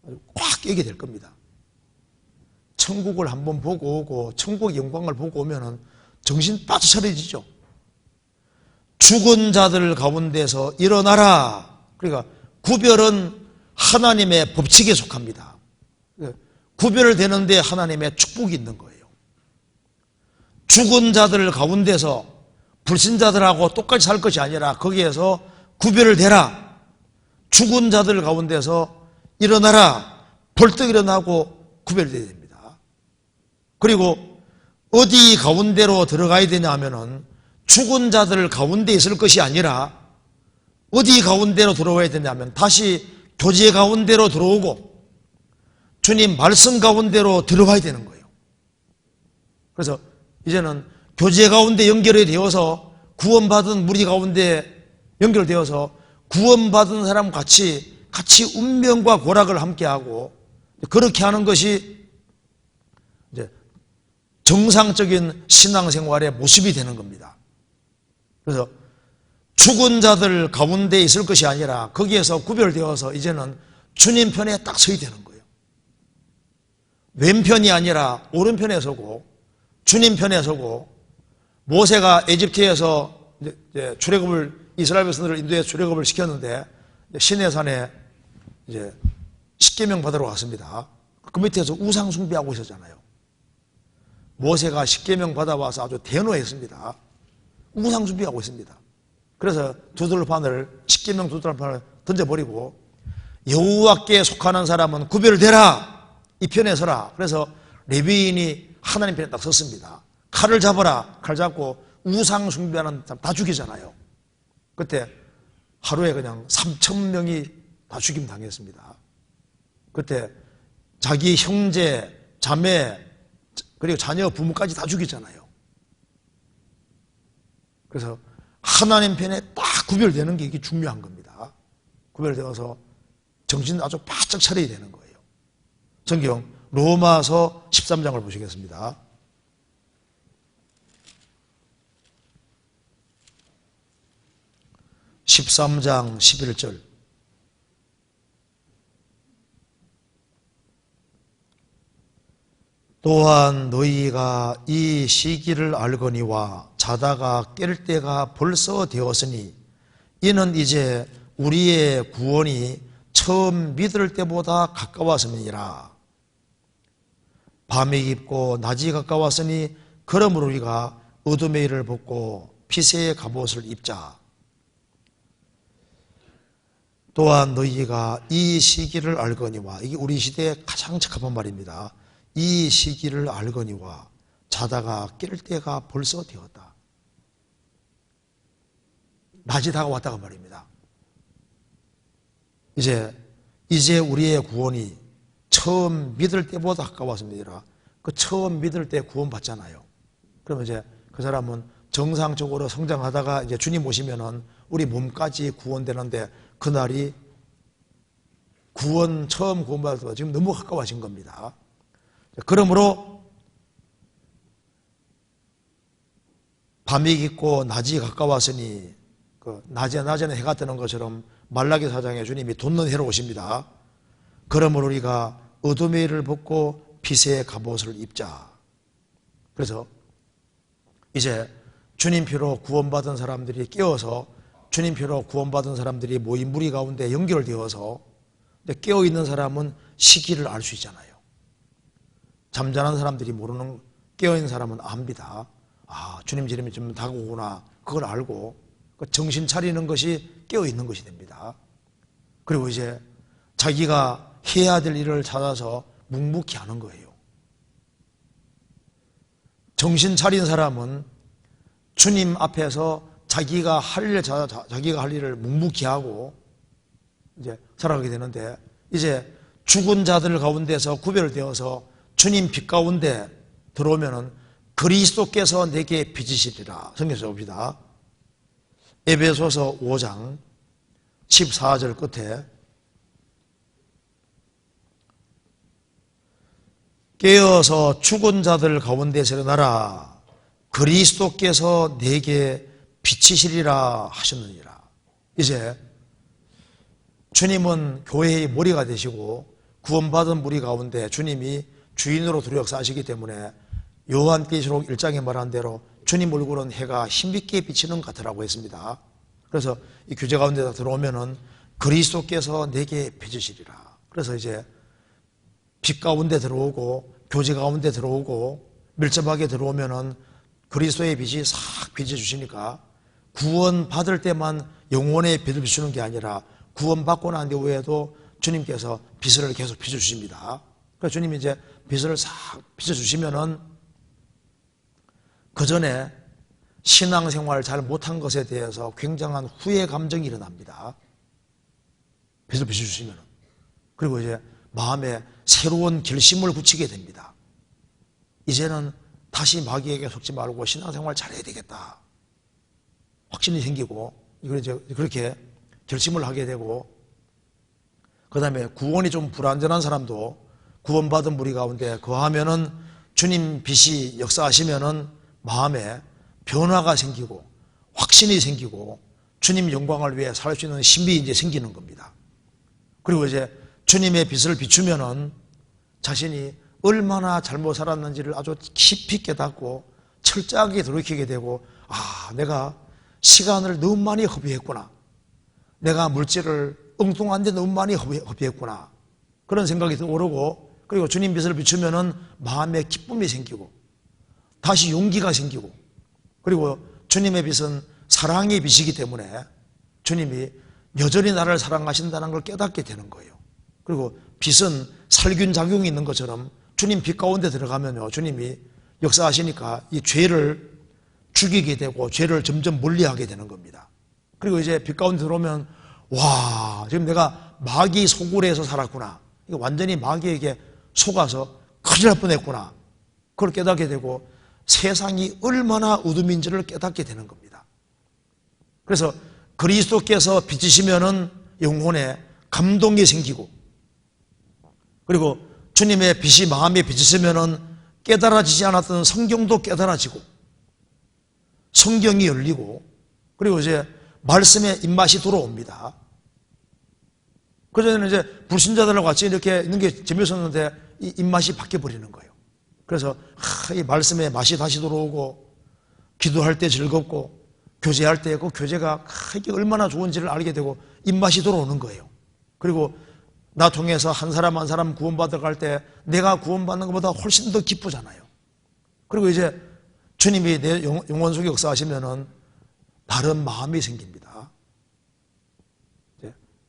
아주 꽉 깨게 될 겁니다. 천국을 한번 보고 오고 천국의 영광을 보고 오면 정신 빠져 차려지죠. 죽은 자들 가운데서 일어나라. 그러니까 구별은 하나님의 법칙에 속합니다. 구별을 되는데 하나님의 축복이 있는 거예요. 죽은 자들 가운데서 불신자들하고 똑같이 살 것이 아니라 거기에서 구별을 되라. 죽은 자들 가운데서 일어나라. 벌떡 일어나고 구별되어야 됩니다. 그리고 어디 가운데로 들어가야 되냐 하면은 죽은 자들 가운데 있을 것이 아니라 어디 가운데로 들어와야 되냐면 다시 교제 가운데로 들어오고 주님 말씀 가운데로 들어와야 되는 거예요. 그래서 이제는 교제 가운데 연결이 되어서 구원받은 무리 가운데 연결되어서 구원받은 사람 같이 운명과 고락을 함께하고 그렇게 하는 것이 이제 정상적인 신앙생활의 모습이 되는 겁니다. 그래서 죽은 자들 가운데 있을 것이 아니라 거기에서 구별되어서 이제는 주님 편에 딱 서야 되는 거예요. 왼편이 아니라 오른편에 서고 주님 편에 서고 모세가 에집트에서 이제 출애굽을 이스라엘 백성들을 인도해서 출애굽을 시켰는데 시내산에 이제 십계명 받으러 왔습니다. 그 밑에서 우상 숭배하고 있었잖아요. 모세가 십계명 받아와서 아주 대노했습니다. 우상 숭배하고 있습니다. 그래서 십계명 두들판을 던져버리고 여호와께 속하는 사람은 구별되라. 이 편에 서라. 그래서 레위인이 하나님 편에 딱 섰습니다. 칼을 잡아라. 칼 잡고 우상 숭배하는 사람 다 죽이잖아요. 그때 하루에 그냥 3,000명이 다 죽임 당했습니다. 그때 자기 형제, 자매, 그리고 자녀, 부모까지 다 죽이잖아요. 그래서 하나님 편에 딱 구별되는 게 이게 중요한 겁니다. 구별되어서 정신 아주 바짝 차려야 되는 거예요. 성경 로마서 13장을 보시겠습니다. (13장) 11절 또한 너희가 이 시기를 알거니와 자다가 깰 때가 벌써 되었으니 이는 이제 우리의 구원이 처음 믿을 때보다 가까웠음이니라. 밤이 깊고 낮이 가까웠으니 그러므로 우리가 어둠의 일을 벗고 피세의 갑옷을 입자. 또한 너희가 이 시기를 알거니와, 이게 우리 시대에 가장 적합한 말입니다. 이 시기를 알거니와 자다가 깰 때가 벌써 되었다. 낮이 다가왔다가 말입니다. 이제 우리의 구원이 처음 믿을 때보다 가까웠습니다. 그 처음 믿을 때 구원 받잖아요. 그러면 이제 그 사람은 정상적으로 성장하다가 이제 주님 오시면은 우리 몸까지 구원되는데, 그날이 처음 구원받을 때가 지금 너무 가까워진 겁니다. 그러므로 밤이 깊고 낮이 가까웠으니, 낮에는 해가 뜨는 것처럼 말라기 4장에 주님이 돋는 해로 오십니다. 그러므로 우리가 어둠의 일을 벗고 빛의 갑옷을 입자. 그래서 이제 주님 피로 구원받은 사람들이 깨어서, 주님 피로 구원받은 사람들이 모인 무리 가운데 연결되어서, 깨어있는 사람은 시기를 알 수 있잖아요. 잠자는 사람들이 모르는, 깨어있는 사람은 압니다. 아, 주님 이름이 좀 다가오구나. 그걸 알고 정신 차리는 것이 깨어있는 것이 됩니다. 그리고 이제 자기가 해야 될 일을 찾아서 묵묵히 하는 거예요. 정신 차린 사람은 주님 앞에서 자기가 할 일을 묵묵히 하고 이제 살아가게 되는데, 이제 죽은 자들 가운데서 구별되어서 주님 빛 가운데 들어오면은 그리스도께서 내게 빛이시리라. 성경에서 봅니다. 에베소서 5장 14절 끝에 깨어서 죽은 자들 가운데서 일어나라. 그리스도께서 내게 빛이시리라 하셨느니라. 이제 주님은 교회의 머리가 되시고 구원받은 무리 가운데 주님이 주인으로 두루 역사하시기 때문에 요한계시록 1장에 말한 대로 주님 얼굴은 해가 힘있게 비치는 것 같으라고 했습니다. 그래서 이 교제 가운데 들어오면은 그리스도께서 내게 빛이시리라. 그래서 이제 빛 가운데 들어오고 교제 가운데 들어오고 밀접하게 들어오면은 그리스도의 빛이 싹 비춰주시니까, 구원 받을 때만 영혼의 빛을 비추는 게 아니라 구원 받고 난 이후에도 주님께서 빛을 계속 비춰주십니다. 그래서 주님이 이제 빛을 싹 비춰주시면은 그 전에 신앙생활을 잘 못한 것에 대해서 굉장한 후회 감정이 일어납니다. 빛을 비춰주시면은. 그리고 이제 마음에 새로운 결심을 굳히게 됩니다. 이제는 다시 마귀에게 속지 말고 신앙생활 잘해야 되겠다. 확신이 생기고, 그렇게 결심을 하게 되고, 그 다음에 구원이 좀 불완전한 사람도 구원받은 무리 가운데 거하면은 주님 빛이 역사하시면은 마음에 변화가 생기고 확신이 생기고 주님 영광을 위해 살 수 있는 힘이 이제 생기는 겁니다. 그리고 이제 주님의 빛을 비추면은 자신이 얼마나 잘못 살았는지를 아주 깊이 깨닫고 철저하게 돌이키게 되고, 아, 내가 시간을 너무 많이 허비했구나. 내가 물질을 엉뚱한 데 너무 많이 허비했구나. 그런 생각이 오르고, 그리고 주님 빛을 비추면은 마음에 기쁨이 생기고 다시 용기가 생기고, 그리고 주님의 빛은 사랑의 빛이기 때문에 주님이 여전히 나를 사랑하신다는 걸 깨닫게 되는 거예요. 그리고 빛은 살균 작용이 있는 것처럼 주님 빛 가운데 들어가면요, 주님이 역사하시니까 이 죄를 죽이게 되고 죄를 점점 멀리하게 되는 겁니다. 그리고 이제 빛 가운데 들어오면, 와, 지금 내가 마귀 소굴에서 살았구나. 이거 완전히 마귀에게 속아서 큰일 날 뻔했구나. 그걸 깨닫게 되고 세상이 얼마나 어둠인지를 깨닫게 되는 겁니다. 그래서 그리스도께서 비치시면은 영혼에 감동이 생기고, 그리고 주님의 빛이 마음에 비치시면은 깨달아지지 않았던 성경도 깨달아지고 성경이 열리고, 그리고 이제 말씀의 입맛이 돌아옵니다. 그전에는 이제 불신자들하고 같이 이렇게 있는 게 재미있었는데 이 입맛이 바뀌어버리는 거예요. 그래서 이 말씀의 맛이 다시 들어오고, 기도할 때 즐겁고, 교제할 때 그 교제가 이게 얼마나 좋은지를 알게 되고 입맛이 돌아오는 거예요. 그리고 나 통해서 한 사람 한 사람 구원받아 갈 때 내가 구원받는 것보다 훨씬 더 기쁘잖아요. 그리고 이제 주님이 내 영혼 속에 역사하시면은 다른 마음이 생깁니다.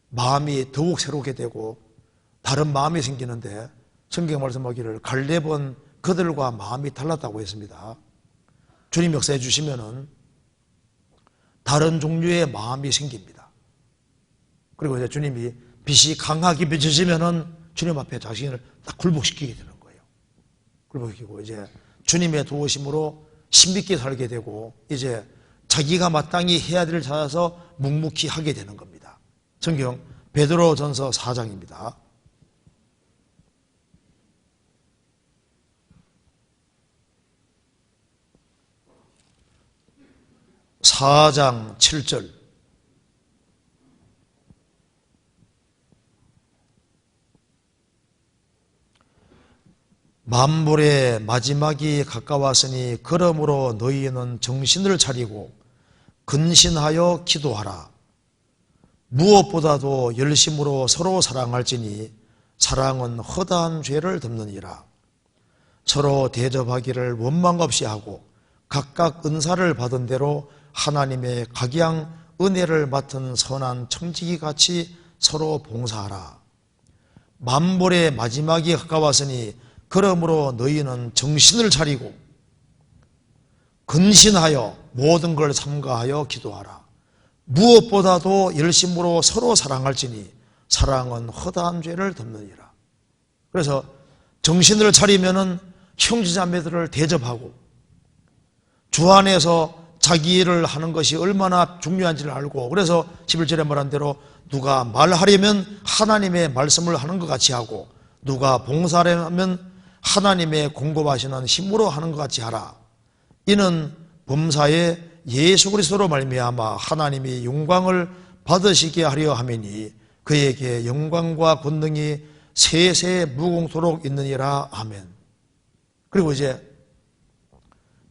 마음이 더욱 새롭게 되고 다른 마음이 생기는데 성경 말씀하기를 갈렙은 그들과 마음이 달랐다고 했습니다. 주님 역사해 주시면은 다른 종류의 마음이 생깁니다. 그리고 이제 주님이 빛이 강하게 비춰지면은 주님 앞에 자신을 딱 굴복시키게 되는 거예요. 굴복시키고 이제 주님의 도우심으로 신비있게 살게 되고 이제 자기가 마땅히 해야 될 일을 찾아서 묵묵히 하게 되는 겁니다. 성경 베드로전서 4장입니다. 4장 7절. 만물의 마지막이 가까웠으니 그러므로 너희는 정신을 차리고 근신하여 기도하라. 무엇보다도 열심으로 서로 사랑할지니 사랑은 허다한 죄를 덮느니라. 서로 대접하기를 원망 없이 하고 각각 은사를 받은 대로 하나님의 각양 은혜를 맡은 선한 청지기 같이 서로 봉사하라. 만물의 마지막이 가까웠으니 그러므로 너희는 정신을 차리고 근신하여 모든 걸 삼가하여 기도하라. 무엇보다도 열심으로 서로 사랑할지니 사랑은 허다한 죄를 덮느니라. 그래서 정신을 차리면은 형제자매들을 대접하고 주 안에서 자기 일을 하는 것이 얼마나 중요한지를 알고, 그래서 11절에 말한 대로 누가 말하려면 하나님의 말씀을 하는 것 같이 하고 누가 봉사하려면 하나님의 공급하시는 힘으로 하는 것 같이 하라. 이는 범사에 예수 그리스도로 말미암아 하나님이 영광을 받으시게 하려 함이니 그에게 영광과 권능이 세세 무궁토록 있느니라. 아멘. 그리고 이제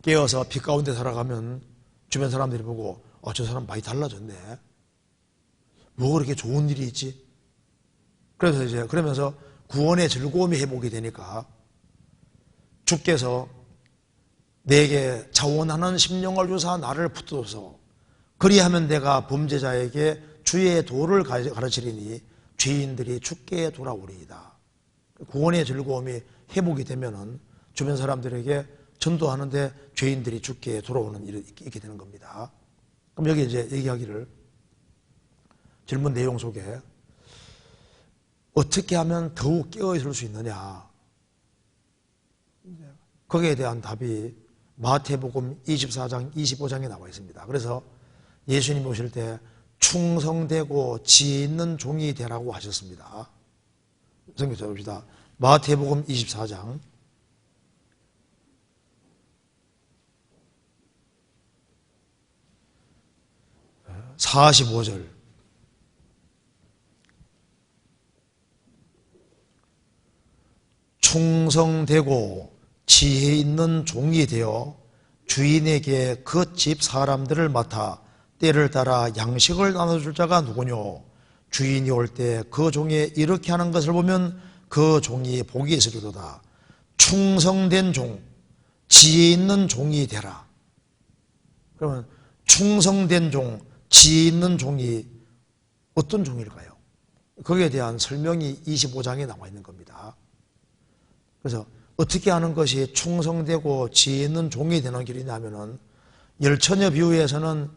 깨어서 빛 가운데 살아가면 주변 사람들이 보고 저 사람 많이 달라졌네. 뭐 그렇게 좋은 일이 있지? 그래서 이제 그러면서 구원의 즐거움이 회복이 되니까 주께서 내게 자원하는 심령을 주사 나를 붙들어서 그리하면 내가 범죄자에게 주의 도를 가르치리니 죄인들이 주께 돌아오리이다. 구원의 즐거움이 회복이 되면은 주변 사람들에게 전도하는데 죄인들이 주께 돌아오는 일이 있게 되는 겁니다. 그럼 여기 이제 얘기하기를 질문 내용 속에 어떻게 하면 더욱 깨어있을 수 있느냐, 거기에 대한 답이 마태복음 24장 25장에 나와 있습니다. 그래서 예수님 오실 때 충성되고 지혜 있는 종이 되라고 하셨습니다. 성경 찾아봅시다. 마태복음 24장 45절. 충성되고 지혜 있는 종이 되어 주인에게 그 집 사람들을 맡아 때를 따라 양식을 나눠줄 자가 누구뇨? 주인이 올 때 그 종이 이렇게 하는 것을 보면 그 종이 복이 있으리로다. 충성된 종, 지혜 있는 종이 되라. 그러면 충성된 종, 지혜 있는 종이 어떤 종일까요? 거기에 대한 설명이 25장에 나와 있는 겁니다. 그래서 어떻게 하는 것이 충성되고 지혜 있는 종이 되는 길이냐면은 열처녀 비유에서는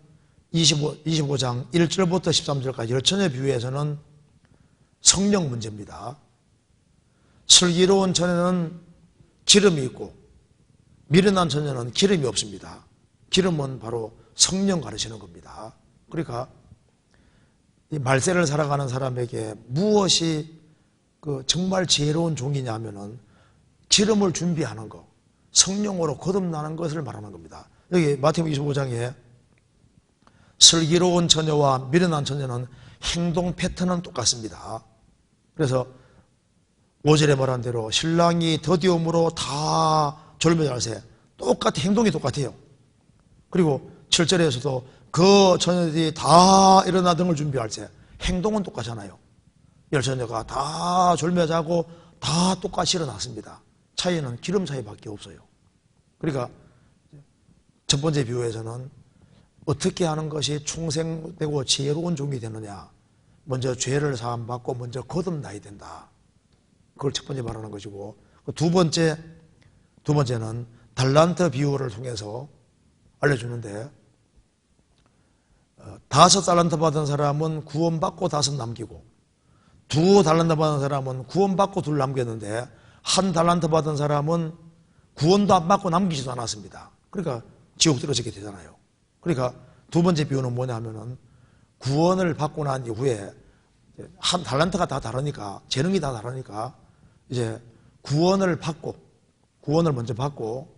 25장 1절부터 13절까지 열처녀 비유에서는 성령 문제입니다. 슬기로운 처녀는 기름이 있고 미련한 처녀는 기름이 없습니다. 기름은 바로 성령 가르치는 겁니다. 그러니까 이 말세를 살아가는 사람에게 무엇이 정말 지혜로운 종이냐 하면은 기름을 준비하는 것, 성령으로 거듭나는 것을 말하는 겁니다. 여기 마태복음 25장에 슬기로운 처녀와 미련한 처녀는 행동 패턴은 똑같습니다. 그래서 5절에 말한 대로 신랑이 더디움으로 다 졸며잘세, 똑같이 행동이 똑같아요. 그리고 7절에서도 그 처녀들이 다 일어나 등을 준비할 때 행동은 똑같잖아요. 열처녀가 다 졸며 자고 다 똑같이 일어났습니다. 차이는 기름 차이밖에 없어요. 그러니까 첫 번째 비유에서는 어떻게 하는 것이 충성되고 지혜로운 종이 되느냐, 먼저 죄를 사함받고 먼저 거듭나야 된다. 그걸 첫 번째 말하는 것이고, 두 번째는 달란트 비유를 통해서 알려주는데, 5달란트 받은 사람은 구원받고 5 남기고, 2달란트 받은 사람은 구원받고 2 남겼는데, 1달란트 받은 사람은 구원도 안 받고 남기지도 않았습니다. 그러니까 지옥 들어지게 되잖아요. 그러니까 두 번째 비유는 뭐냐 하면은, 구원을 받고 난 이후에 한 달란트가 다 다르니까, 재능이 다 다르니까 이제 구원을 먼저 받고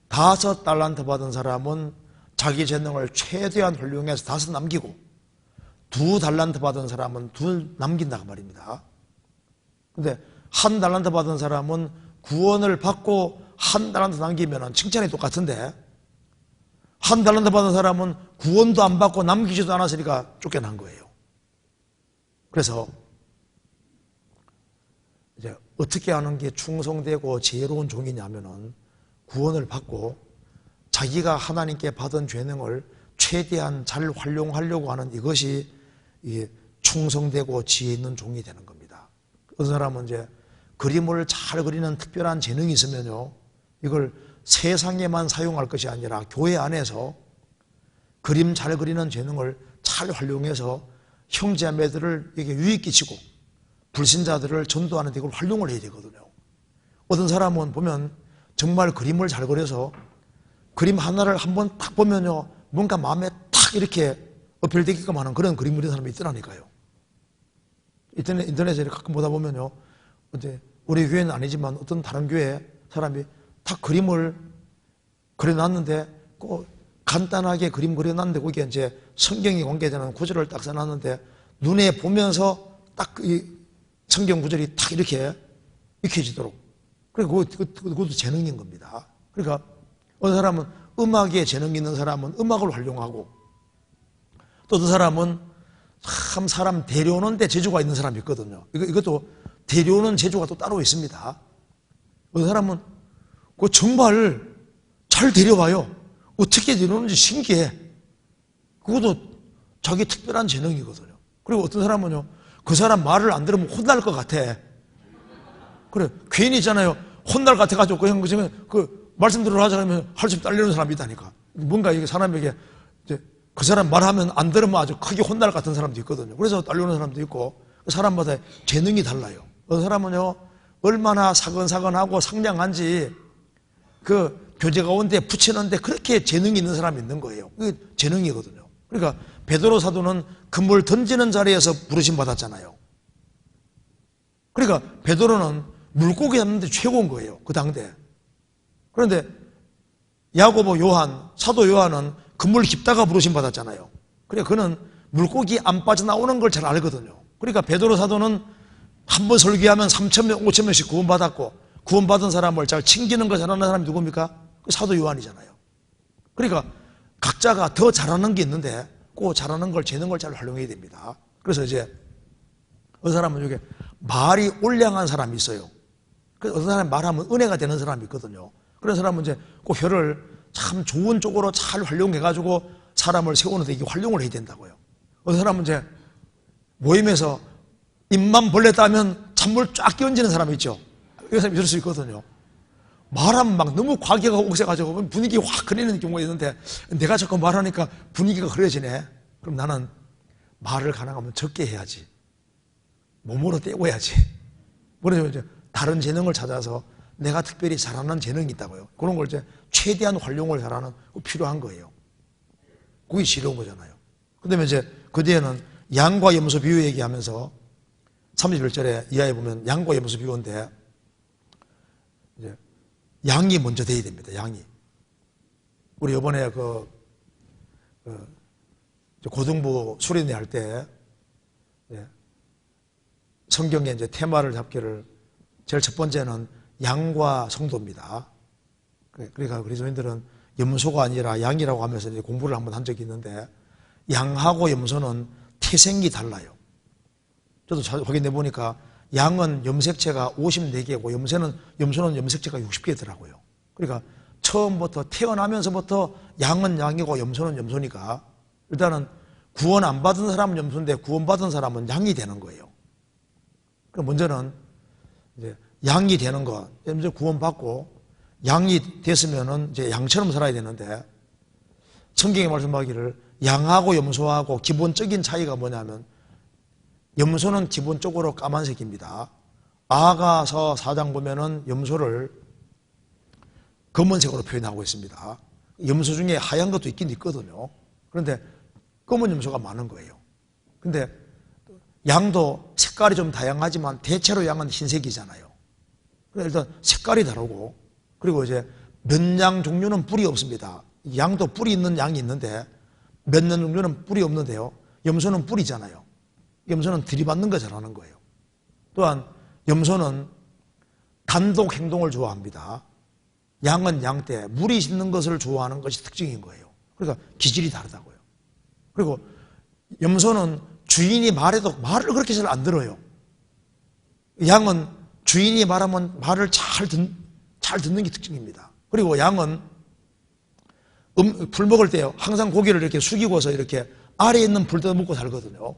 5달란트 받은 사람은 자기 재능을 최대한 활용해서 5 남기고, 2달란트 받은 사람은 2 남긴다고 말입니다. 근데 1달란트 받은 사람은 구원을 받고 1달란트 남기면 칭찬이 똑같은데, 1달란트 받은 사람은 구원도 안 받고 남기지도 않았으니까 쫓겨난 거예요. 그래서 이제 어떻게 하는 게 충성되고 지혜로운 종이냐면은, 구원을 받고 자기가 하나님께 받은 재능을 최대한 잘 활용하려고 하는 이것이 충성되고 지혜 있는 종이 되는 겁니다. 어떤 사람은 이제 그림을 잘 그리는 특별한 재능이 있으면요, 이걸 세상에만 사용할 것이 아니라 교회 안에서 그림 잘 그리는 재능을 잘 활용해서 형제자매들을 이게 유익 끼치고 불신자들을 전도하는 데 이걸 활용을 해야 되거든요. 어떤 사람은 보면 정말 그림을 잘 그려서 그림 하나를 한번 딱 보면요, 뭔가 마음에 탁 이렇게 어필되게끔 하는 그런 그림 그리는 사람이 있더라니까요. 인터넷에 가끔 보다 보면요, 우리 교회는 아니지만 어떤 다른 교회 사람이 딱 그림을 그려놨는데, 꼭 간단하게 그림 그려놨는데 거기에 이제 성경이 관계되는 구절을 딱 써놨는데, 눈에 보면서 딱 이 성경 구절이 딱 이렇게 익혀지도록. 그리고 그것도 재능인 겁니다. 그러니까 어떤 사람은 음악에 재능 있는 사람은 음악을 활용하고, 또 어떤 사람은 참 사람 데려오는 데 재주가 있는 사람이 있거든요. 이것도 데려오는 재주가 또 따로 있습니다. 어떤 사람은 정말 잘 데려와요. 어떻게 데려오는지 신기해. 그것도 자기 특별한 재능이거든요. 그리고 어떤 사람은요, 그 사람 말을 안 들으면 혼날 것 같아. 그래, 괜히 있잖아요. 혼날 것 같아가지고 그냥 그 말씀 들으러 하자 하면 한숨 딸리는 사람이 있다니까. 뭔가 이게 사람에게 이제 그 사람 말하면 안 들으면 아주 크게 혼날 것 같은 사람도 있거든요. 그래서 딸리는 사람도 있고, 사람마다 재능이 달라요. 어떤 사람은요, 얼마나 사근사근하고 상냥한지 그 교제 가운데 붙이는데 그렇게 재능이 있는 사람이 있는 거예요. 그게 재능이거든요. 그러니까 베드로 사도는 그물 던지는 자리에서 부르심 받았잖아요. 그러니까 베드로는 물고기 잡는 데 최고인 거예요, 그 당대. 그런데 야고보 요한, 사도 요한은 그물 깊다가 부르심 받았잖아요. 그러니까 그는 물고기 안 빠져나오는 걸 잘 알거든요. 그러니까 베드로 사도는 한 번 설교하면 3,000명, 5,000명씩 구원받았고, 구원받은 사람을 잘 챙기는 걸 잘하는 사람이 누굽니까? 그 사도 요한이잖아요. 그러니까 각자가 더 잘하는 게 있는데 그 잘하는 걸, 재능을 잘 활용해야 됩니다. 그래서 이제 어떤 사람은 이게 말이 올량한 사람이 있어요. 그래서 어떤 사람이 말하면 은혜가 되는 사람이 있거든요. 그런 사람은 이제 그 혀를 참 좋은 쪽으로 잘 활용해가지고 사람을 세우는데 이게 활용을 해야 된다고요. 어떤 사람은 이제 모임에서 입만 벌렸다 하면 찬물 쫙 끼얹는 사람이 있죠. 이런 사람이 있을 수 있거든요. 말하면 막 너무 과격하고 옥새가지고 분위기 확 그리는 경우가 있는데, 내가 자꾸 말하니까 분위기가 흐려지네. 그럼 나는 말을 가능하면 적게 해야지. 몸으로 떼고 해야지. 그래서 이제 다른 재능을 찾아서 내가 특별히 잘하는 재능이 있다고요. 그런 걸 이제 최대한 활용을 잘하는 거 필요한 거예요. 그게 지려운 거잖아요. 그 다음에 이제 그 뒤에는 양과 염소 비유 얘기하면서 31절에 이하에 보면 양과 염소 비유인데, 이제 양이 먼저 돼야 됩니다. 양이. 우리 이번에 고등부 수련회 할 때 성경에 이제 테마를 잡기를, 제일 첫 번째는 양과 성도입니다. 그러니까 그리스도인들은 염소가 아니라 양이라고 하면서 이제 공부를 한번 한 적이 있는데, 양하고 염소는 태생이 달라요. 저도 확인해 보니까 양은 염색체가 54개고 염소는 염색체가 60개더라고요. 그러니까 처음부터 태어나면서부터 양은 양이고 염소는 염소니까 일단은 구원 안 받은 사람은 염소인데 구원받은 사람은 양이 되는 거예요. 그럼 먼저는 이제 양이 되는 거, 먼저 구원받고 양이 됐으면은 이제 양처럼 살아야 되는데, 성경에 말씀하기를 양하고 염소하고 기본적인 차이가 뭐냐면, 염소는 기본적으로 까만색입니다. 아가서 4장 보면은 염소를 검은색으로 표현하고 있습니다. 염소 중에 하얀 것도 있긴 있거든요. 그런데 검은 염소가 많은 거예요. 근데 양도 색깔이 좀 다양하지만 대체로 양은 흰색이잖아요. 일단 색깔이 다르고, 그리고 이제 면 양 종류는 뿔이 없습니다. 양도 뿔이 있는 양이 있는데 면 양 종류는 뿔이 없는데요. 염소는 뿔이잖아요. 염소는 들이받는 거 잘하는 거예요. 또한 염소는 단독 행동을 좋아합니다. 양은 양 때 무리 짓는 것을 좋아하는 것이 특징인 거예요. 그러니까 기질이 다르다고요. 그리고 염소는 주인이 말해도 말을 그렇게 잘 안 들어요. 양은 주인이 말하면 말을 잘 듣는 게 특징입니다. 그리고 양은 풀 먹을 때요, 항상 고개를 이렇게 숙이고서 이렇게 아래에 있는 풀 뜯어 먹고 살거든요.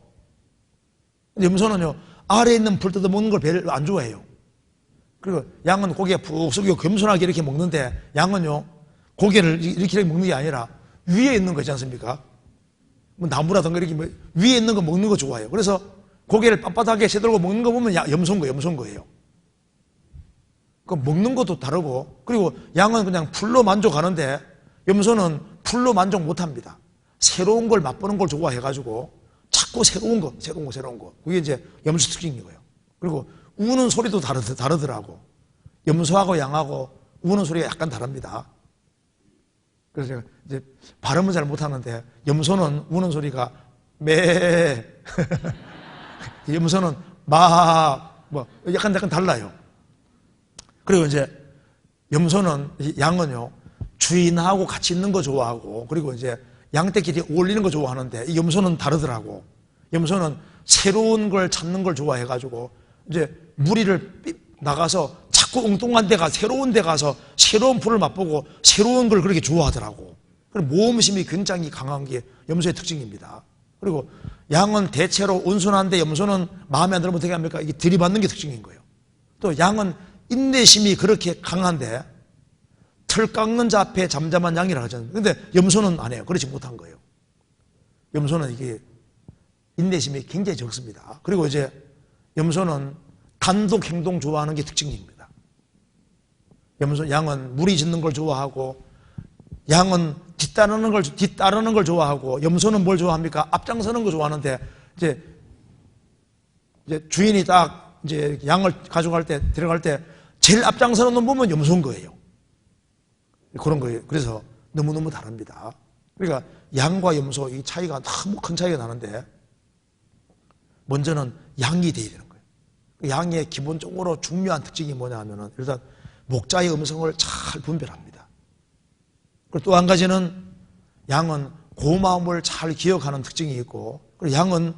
염소는요, 아래에 있는 풀 뜯어 먹는 걸 별로 안 좋아해요. 그리고 양은 고개 푹 숙이고 겸손하게 이렇게 먹는데, 양은요, 고개를 이렇게 먹는 게 아니라 위에 있는 거 있지 않습니까? 뭐 나무라든가 이렇게 위에 있는 거 먹는 거 좋아해요. 그래서 고개를 빳빳하게 세들고 먹는 거 보면 염소인 거예요. 그 먹는 것도 다르고, 그리고 양은 그냥 풀로 만족하는데 염소는 풀로 만족 못 합니다. 새로운 걸 맛보는 걸 좋아해가지고 자꾸 새로운 거. 그게 이제 염소 특징인 거예요. 그리고 우는 소리도 다르더라고. 염소하고 양하고 우는 소리가 약간 다릅니다. 그래서 제가 이제 발음은 잘 못하는데, 염소는 우는 소리가 매, 염소는 마, 뭐 약간 달라요. 그리고 이제 양은요, 주인하고 같이 있는 거 좋아하고, 그리고 이제 양떼끼리 어울리는 거 좋아하는데, 이 염소는 다르더라고. 염소는 새로운 걸 찾는 걸 좋아해가지고 이제 무리를 나가서 자꾸 엉뚱한 데 새로운 데 가서 새로운 풀을 맛보고 새로운 걸 그렇게 좋아하더라고. 모험심이 굉장히 강한 게 염소의 특징입니다. 그리고 양은 대체로 온순한데 염소는 마음에 안 들면 어떻게 합니까? 이게 들이받는 게 특징인 거예요. 또 양은 인내심이 그렇게 강한데 털 깎는 자 앞에 잠잠한 양이라고 하잖아요. 근데 염소는 안 해요. 그렇지 못한 거예요. 염소는 이게 인내심이 굉장히 적습니다. 그리고 이제 염소는 단독 행동 좋아하는 게 특징입니다. 양은 무리 짓는 걸 좋아하고, 양은 뒤따르는 걸 좋아하고, 염소는 뭘 좋아합니까? 앞장서는 거 좋아하는데, 이제 주인이 딱 이제 양을 데려갈 때 제일 앞장서는 놈 보면 염소인 거예요. 그런 거예요. 그래서 너무너무 다릅니다. 그러니까 양과 염소 이 차이가 너무 큰 차이가 나는데, 먼저는 양이 되어야 되는 거예요. 양의 기본적으로 중요한 특징이 뭐냐 하면은, 일단 목자의 음성을 잘 분별합니다. 그리고 또 한 가지는 양은 고마움을 잘 기억하는 특징이 있고, 그리고 양은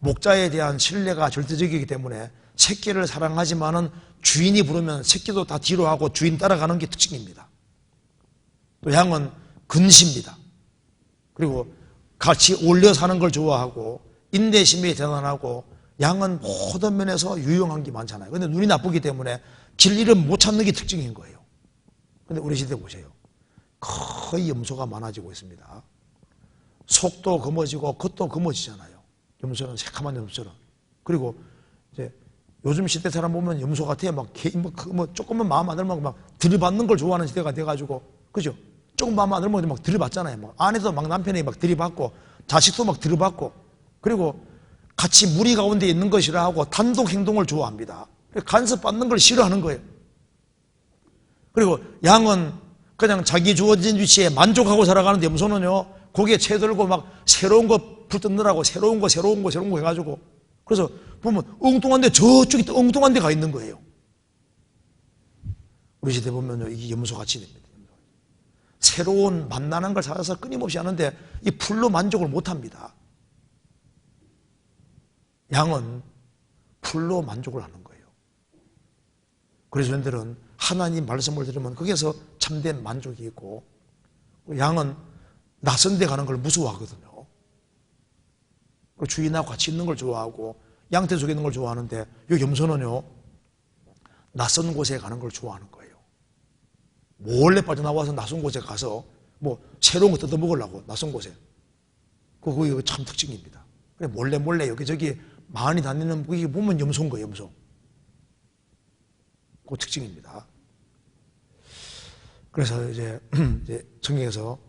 목자에 대한 신뢰가 절대적이기 때문에 새끼를 사랑하지만은 주인이 부르면 새끼도 다 뒤로 하고 주인 따라가는 게 특징입니다. 또 양은 근시입니다. 그리고 같이 어울려 사는 걸 좋아하고 인내심이 대단하고, 양은 모든 면에서 유용한 게 많잖아요. 근데 눈이 나쁘기 때문에 길 이름 못 찾는 게 특징인 거예요. 근데 우리 시대 보세요. 거의 염소가 많아지고 있습니다. 속도 검어지고 겉도 검어지잖아요. 염소는 새카만 염소처럼. 그리고 이제 요즘 시대 사람 보면 염소 같아요. 조금만 마음 안 들면 막 들이받는 걸 좋아하는 시대가 돼가지고, 그죠? 조금 마음 안 들면 막 들이받잖아요. 막 아내도 막 남편이 막 들이받고, 자식도 막 들이받고, 그리고 같이 무리 가운데 있는 걸 싫어하고 단독 행동을 좋아합니다. 간섭받는 걸 싫어하는 거예요. 그리고 양은 그냥 자기 주어진 위치에 만족하고 살아가는데, 염소는요, 고개 채들고 막 새로운 거 붙듣느라고 새로운 거 해가지고, 그래서 보면 엉뚱한데 저쪽에 또 엉뚱한 데 가 있는 거예요. 우리 시대 보면요, 이게 염소같이 됩니다. 새로운 만나는 걸 찾아서 끊임없이 하는데 이 풀로 만족을 못 합니다. 양은 풀로 만족을 하는 거예요. 그래서 저희들은 하나님 말씀을 들으면 거기에서 참된 만족이 있고, 양은 낯선 데 가는 걸 무서워하거든요. 그 주인하고 같이 있는 걸 좋아하고 양떼 속에 있는 걸 좋아하는데 요 염소는요 낯선 곳에 가는 걸 좋아하는 거예요. 몰래 빠져나와서 낯선 곳에 가서 뭐 새로운 거 뜯어먹으려고 낯선 곳에. 그거 참 특징입니다. 그래 몰래 여기저기 많이 다니는 그게 보면 염소인 거예요. 염소. 그 특징입니다. 그래서 이제 성경에서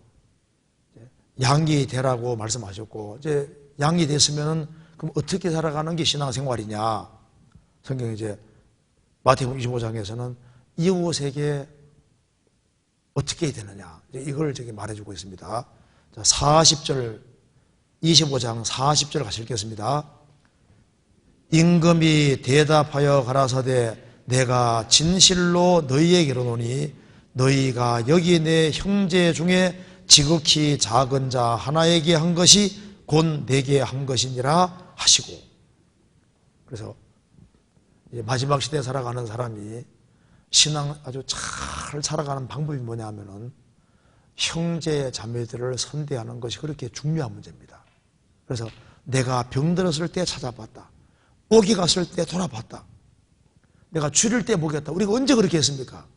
양이 되라고 말씀하셨고 이제 양이 됐으면은 그럼 어떻게 살아가는 게 신앙생활이냐? 성경 이제 마태복음 25장에서는 이웃에게 어떻게 해야 되느냐? 이걸 저기 말해주고 있습니다. 자, 40절 25장 40절 같이 읽겠습니다. 임금이 대답하여 가라사대 내가 진실로 너희에게 이르노니 너희가 여기 내 형제 중에 지극히 작은 자 하나에게 한 것이 곧 내게 한 것이니라 하시고. 그래서 마지막 시대에 살아가는 사람이 신앙 아주 잘 살아가는 방법이 뭐냐 하면은 형제 자매들을 선대하는 것이 그렇게 중요한 문제입니다. 그래서 내가 병들었을 때 찾아봤다. 오기 갔을 때 돌아봤다. 내가 줄일 때 먹였다. 우리가 언제 그렇게 했습니까?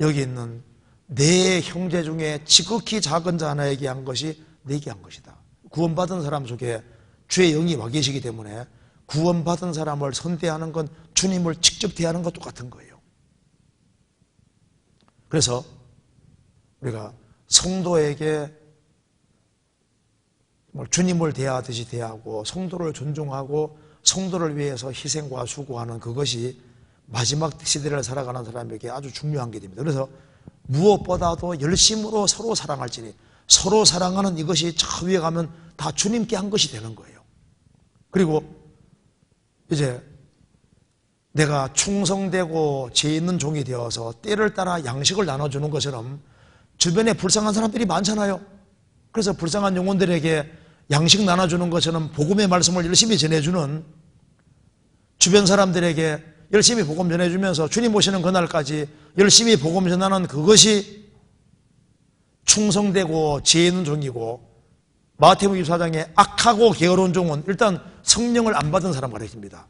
여기 있는 내 형제 중에 지극히 작은 자 하나에게 한 것이 내게 한 것이다. 구원받은 사람 속에 주의 영이 와 계시기 때문에 구원받은 사람을 선대하는 건 주님을 직접 대하는 것 똑같은 거예요. 그래서 우리가 성도에게 주님을 대하듯이 대하고 성도를 존중하고 성도를 위해서 희생과 수고하는 그것이 마지막 시대를 살아가는 사람에게 아주 중요한 게 됩니다. 그래서 무엇보다도 열심으로 서로 사랑할지니 서로 사랑하는 이것이 저 위에 가면 다 주님께 한 것이 되는 거예요. 그리고 이제 내가 충성되고 죄 있는 종이 되어서 때를 따라 양식을 나눠주는 것처럼 주변에 불쌍한 사람들이 많잖아요. 그래서 불쌍한 영혼들에게 양식 나눠주는 것처럼 복음의 말씀을 열심히 전해주는 주변 사람들에게 열심히 복음 전해주면서 주님 오시는 그날까지 열심히 복음 전하는 그것이 충성되고 지혜 있는 종이고, 마태복음 24장에 악하고 게으른 종은 일단 성령을 안 받은 사람 가르칩니다.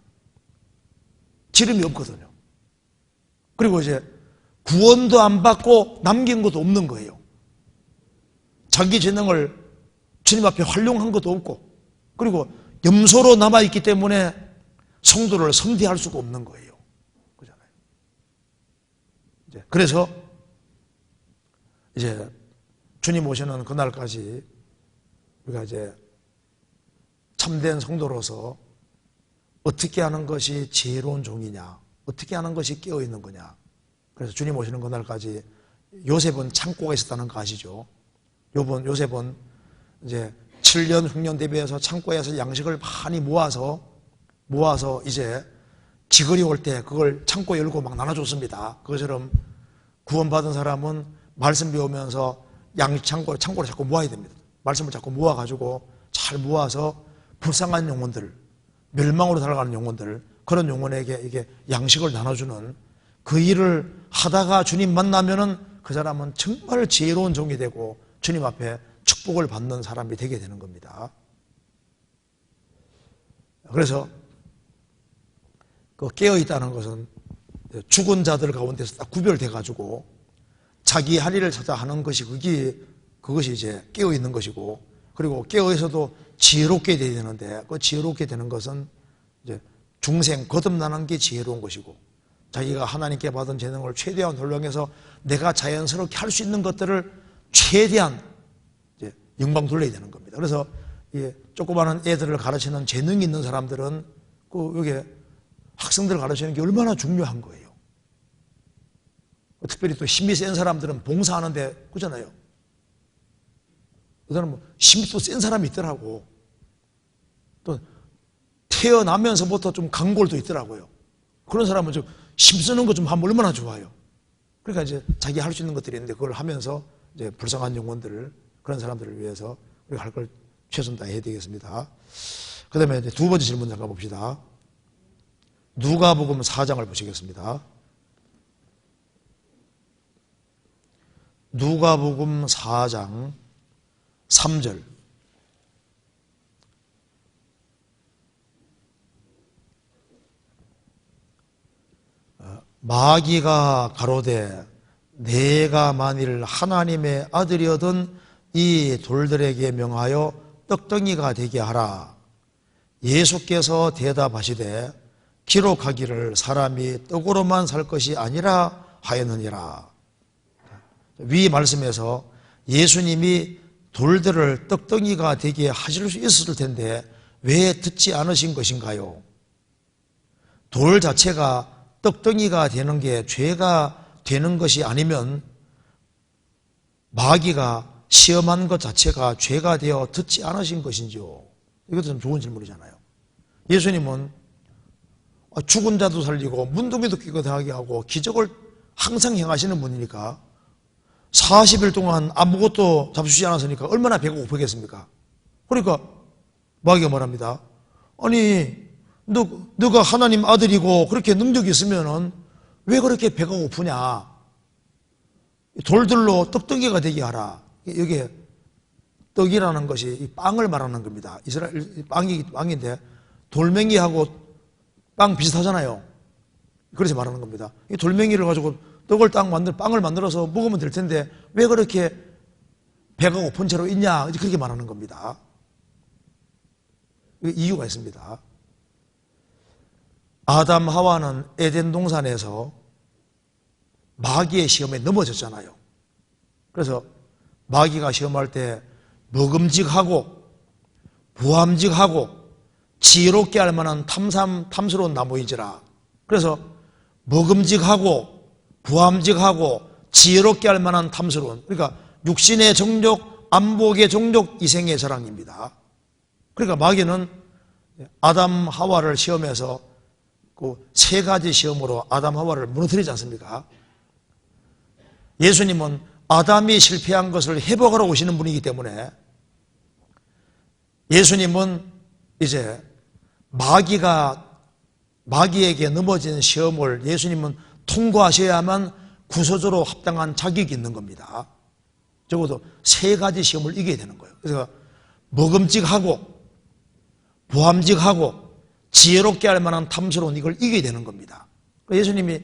지름이 없거든요. 그리고 이제 구원도 안 받고 남긴 것도 없는 거예요. 자기 재능을 주님 앞에 활용한 것도 없고, 그리고 염소로 남아있기 때문에 성도를 선대할 수가 없는 거예요. 그렇잖아요. 그래서 이제 주님 오시는 그날까지 우리가 이제 참된 성도로서 어떻게 하는 것이 지혜로운 종이냐, 어떻게 하는 것이 깨어있는 거냐. 그래서 주님 오시는 그날까지 요셉은 창고가 있었다는 거 아시죠? 요셉은 이제 7년 흉년 대비해서 창고에서 양식을 많이 모아서 이제 기걸이 올 때 그걸 창고 열고 막 나눠줬습니다. 그것처럼 구원받은 사람은 말씀 배우면서 창고를 자꾸 모아야 됩니다. 말씀을 자꾸 모아가지고 잘 모아서 불쌍한 영혼들, 멸망으로 살아가는 영혼들, 그런 영혼에게 이게 양식을 나눠주는 그 일을 하다가 주님 만나면은 그 사람은 정말 지혜로운 종이 되고 주님 앞에 축복을 받는 사람이 되게 되는 겁니다. 그래서 그 깨어있다는 것은 죽은 자들 가운데서 딱 구별돼가지고 자기 할 일을 찾아 하는 것이 그것이 이제 깨어있는 것이고, 그리고 깨어있어도 지혜롭게 돼야 되는데 그 지혜롭게 되는 것은 이제 중생 거듭나는 게 지혜로운 것이고, 자기가 하나님께 받은 재능을 최대한 활용해서 내가 자연스럽게 할 수 있는 것들을 최대한 이제 영광 돌려야 되는 겁니다. 그래서 이 조그마한 애들을 가르치는 재능이 있는 사람들은 여기 학생들을 가르치는 게 얼마나 중요한 거예요. 특별히 또 힘이 센 사람들은 봉사하는데 그러잖아요. 그 사람은 힘이 또 센 사람이 있더라고. 또 태어나면서부터 좀 강골도 있더라고요. 그런 사람은 좀 힘쓰는 거 좀 하면 얼마나 좋아요. 그러니까 이제 자기 할 수 있는 것들이 있는데 그걸 하면서 이제 불쌍한 영혼들을, 그런 사람들을 위해서 우리가 할 걸 최선 다해야 되겠습니다. 그 다음에 이제 두 번째 질문 잠깐 봅시다. 누가복음 4장을 보시겠습니다. 누가복음 4장 3절. 마귀가 가로되 내가 만일 하나님의 아들이어든 이 돌들에게 명하여 떡덩이가 되게 하라. 예수께서 대답하시되 기록하기를 사람이 떡으로만 살 것이 아니라 하였느니라. 위 말씀에서 예수님이 돌들을 떡덩이가 되게 하실 수 있었을 텐데 왜 듣지 않으신 것인가요? 돌 자체가 떡덩이가 되는 게 죄가 되는 것이 아니면 마귀가 시험한 것 자체가 죄가 되어 듣지 않으신 것인지요? 이것도 좀 좋은 질문이잖아요. 예수님은 죽은 자도 살리고 문둥이도 깨끗하게 하고 기적을 항상 행하시는 분이니까 40일 동안 아무것도 잡수지 않았으니까 얼마나 배가 고프겠습니까? 그러니까 마귀가 말합니다. 아니 너가 하나님 아들이고 그렇게 능력이 있으면은 왜 그렇게 배가 고프냐? 돌들로 떡덩이가 되게 하라. 여기에 떡이라는 것이 빵을 말하는 겁니다. 이스라엘 빵인데 돌멩이하고 빵 비슷하잖아요. 그래서 말하는 겁니다. 이 돌멩이를 가지고 빵을 만들어서 먹으면 될 텐데 왜 그렇게 배가 고픈 채로 있냐? 그렇게 말하는 겁니다. 이유가 있습니다. 아담 하와는 에덴 동산에서 마귀의 시험에 넘어졌잖아요. 그래서 마귀가 시험할 때 먹음직하고 부함직하고 지혜롭게 할 만한 탐스러운 나무인지라. 그래서 먹음직하고 부함직하고 지혜롭게 할 만한 탐스러운, 그러니까 육신의 정욕, 안목의 정욕, 이생의 자랑입니다. 그러니까 마귀는 아담 하와를 시험해서 그 세 가지 시험으로 아담 하와를 무너뜨리지 않습니까? 예수님은 아담이 실패한 것을 회복하러 오시는 분이기 때문에 예수님은 이제 마귀에게 넘어진 시험을 예수님은 통과하셔야만 구소조로 합당한 자격이 있는 겁니다. 적어도 세 가지 시험을 이겨야 되는 거예요. 그래서 먹음직하고 부함직하고 지혜롭게 할 만한 탐스러운 이걸 이겨야 되는 겁니다. 예수님이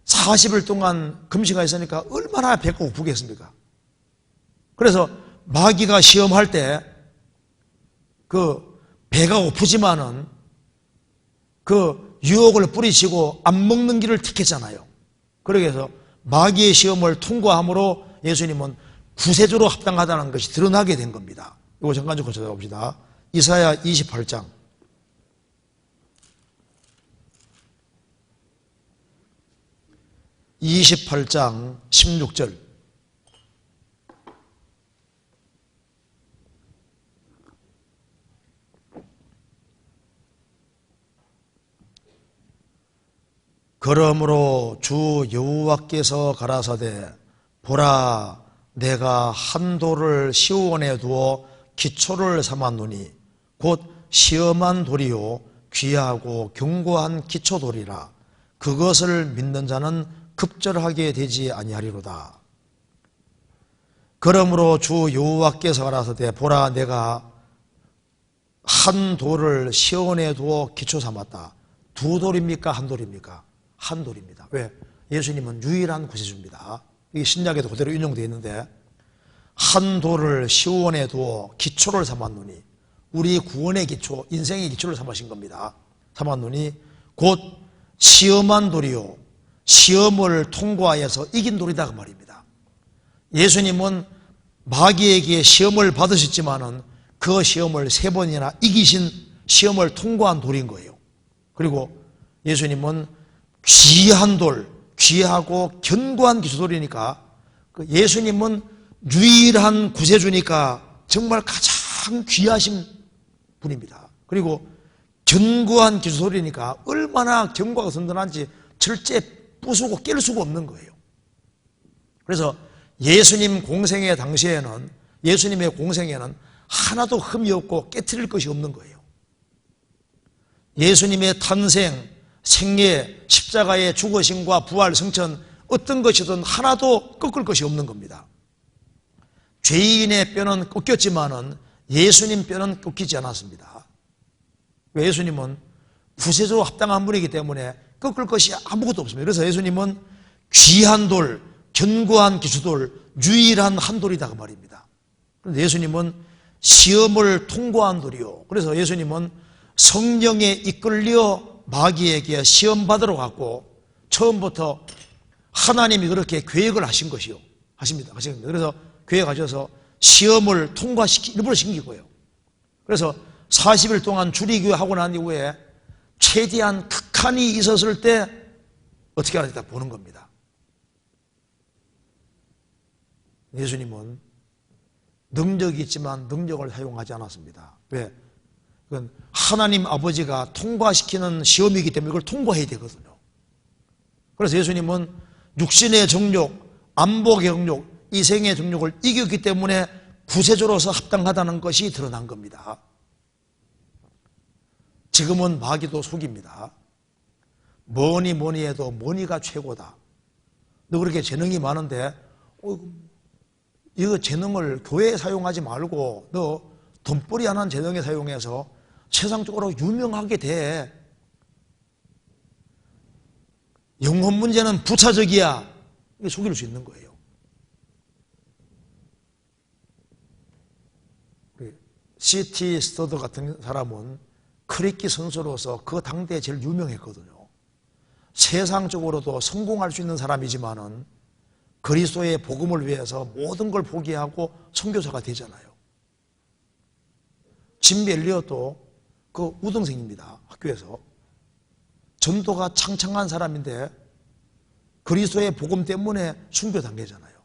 40일 동안 금식하셨으니까 얼마나 배가 고프겠습니까? 그래서 마귀가 시험할 때 그 배가 고프지만은 그 유혹을 뿌리치고 안 먹는 길을 택했잖아요. 그러기 위해서 마귀의 시험을 통과함으로 예수님은 구세주로 합당하다는 것이 드러나게 된 겁니다. 이거 잠깐 좀 찾아봅시다. 이사야 28장. (28장) 16절. 그러므로 주 여호와께서 가라사대 보라 내가 한 돌을 시온에 두어 기초를 삼았노니 곧 시험한 돌이요 귀하고 견고한 기초돌이라. 그것을 믿는 자는 급절하게 되지 아니하리로다. 그러므로 주 여호와께서 가라사대 보라 내가 한 돌을 시온에 두어 기초 삼았다. 두 돌입니까? 한 돌입니까? 한 돌입니다. 왜? 예수님은 유일한 구세주입니다. 이게 신약에도 그대로 인용되어 있는데 한 돌을 시온에 두어 기초를 삼았노니 우리 구원의 기초, 인생의 기초를 삼으신 겁니다. 삼았노니 곧 시험한 돌이요 시험을 통과해서 이긴 돌이다 그 말입니다. 예수님은 마귀에게 시험을 받으셨지만은 그 시험을 3번이나 이기신 시험을 통과한 돌인 거예요. 그리고 예수님은 귀한 돌, 귀하고 견고한 기초돌이니까 예수님은 유일한 구세주니까 정말 가장 귀하신 분입니다. 그리고 견고한 기초돌이니까 얼마나 견고하고 든든한지 절대 부수고 깰 수가 없는 거예요. 그래서 예수님의 공생에는 하나도 흠이 없고 깨트릴 것이 없는 거예요. 예수님의 탄생, 생애, 십자가의 죽으심과 부활, 승천 어떤 것이든 하나도 꺾을 것이 없는 겁니다. 죄인의 뼈는 꺾였지만은 예수님 뼈는 꺾이지 않았습니다. 예수님은 구세주로 합당한 분이기 때문에 꺾을 것이 아무것도 없습니다. 그래서 예수님은 귀한 돌, 견고한 기초돌, 유일한 한 돌이다 그 말입니다. 그런데 예수님은 시험을 통과한 돌이요. 그래서 예수님은 성령에 이끌려 마귀에게 시험 받으러 갔고 처음부터 하나님이 그렇게 계획을 하신 것이요. 하십니다. 그래서 계획하셔서 시험을 일부러 시킨 거예요. 그래서 40일 동안 주리교하고 난 이후에 최대한 극한이 있었을 때 어떻게 하는지 다 보는 겁니다. 예수님은 능력이 있지만 능력을 사용하지 않았습니다. 왜? 그건 하나님 아버지가 통과시키는 시험이기 때문에 이걸 통과해야 되거든요. 그래서 예수님은 육신의 정욕, 안목의 정욕, 이생의 정욕을 이겼기 때문에 구세주로서 합당하다는 것이 드러난 겁니다. 지금은 마귀도 속입니다. 뭐니 해도 뭐니가 최고다. 너 그렇게 재능이 많은데 이거 재능을 교회에 사용하지 말고 너 돈벌이 하는 재능에 사용해서 세상적으로 유명하게 돼. 영혼 문제는 부차적이야. 이게 속일 수 있는 거예요. C.T. 스터더 같은 사람은 크리키 선수로서 그 당대에 제일 유명했거든요. 세상적으로도 성공할 수 있는 사람이지만은 그리스도의 복음을 위해서 모든 걸 포기하고 선교사가 되잖아요. 짐 엘리엇도 그 우등생입니다. 학교에서. 전도가 창창한 사람인데 그리스도의 복음 때문에 순교당하잖아요.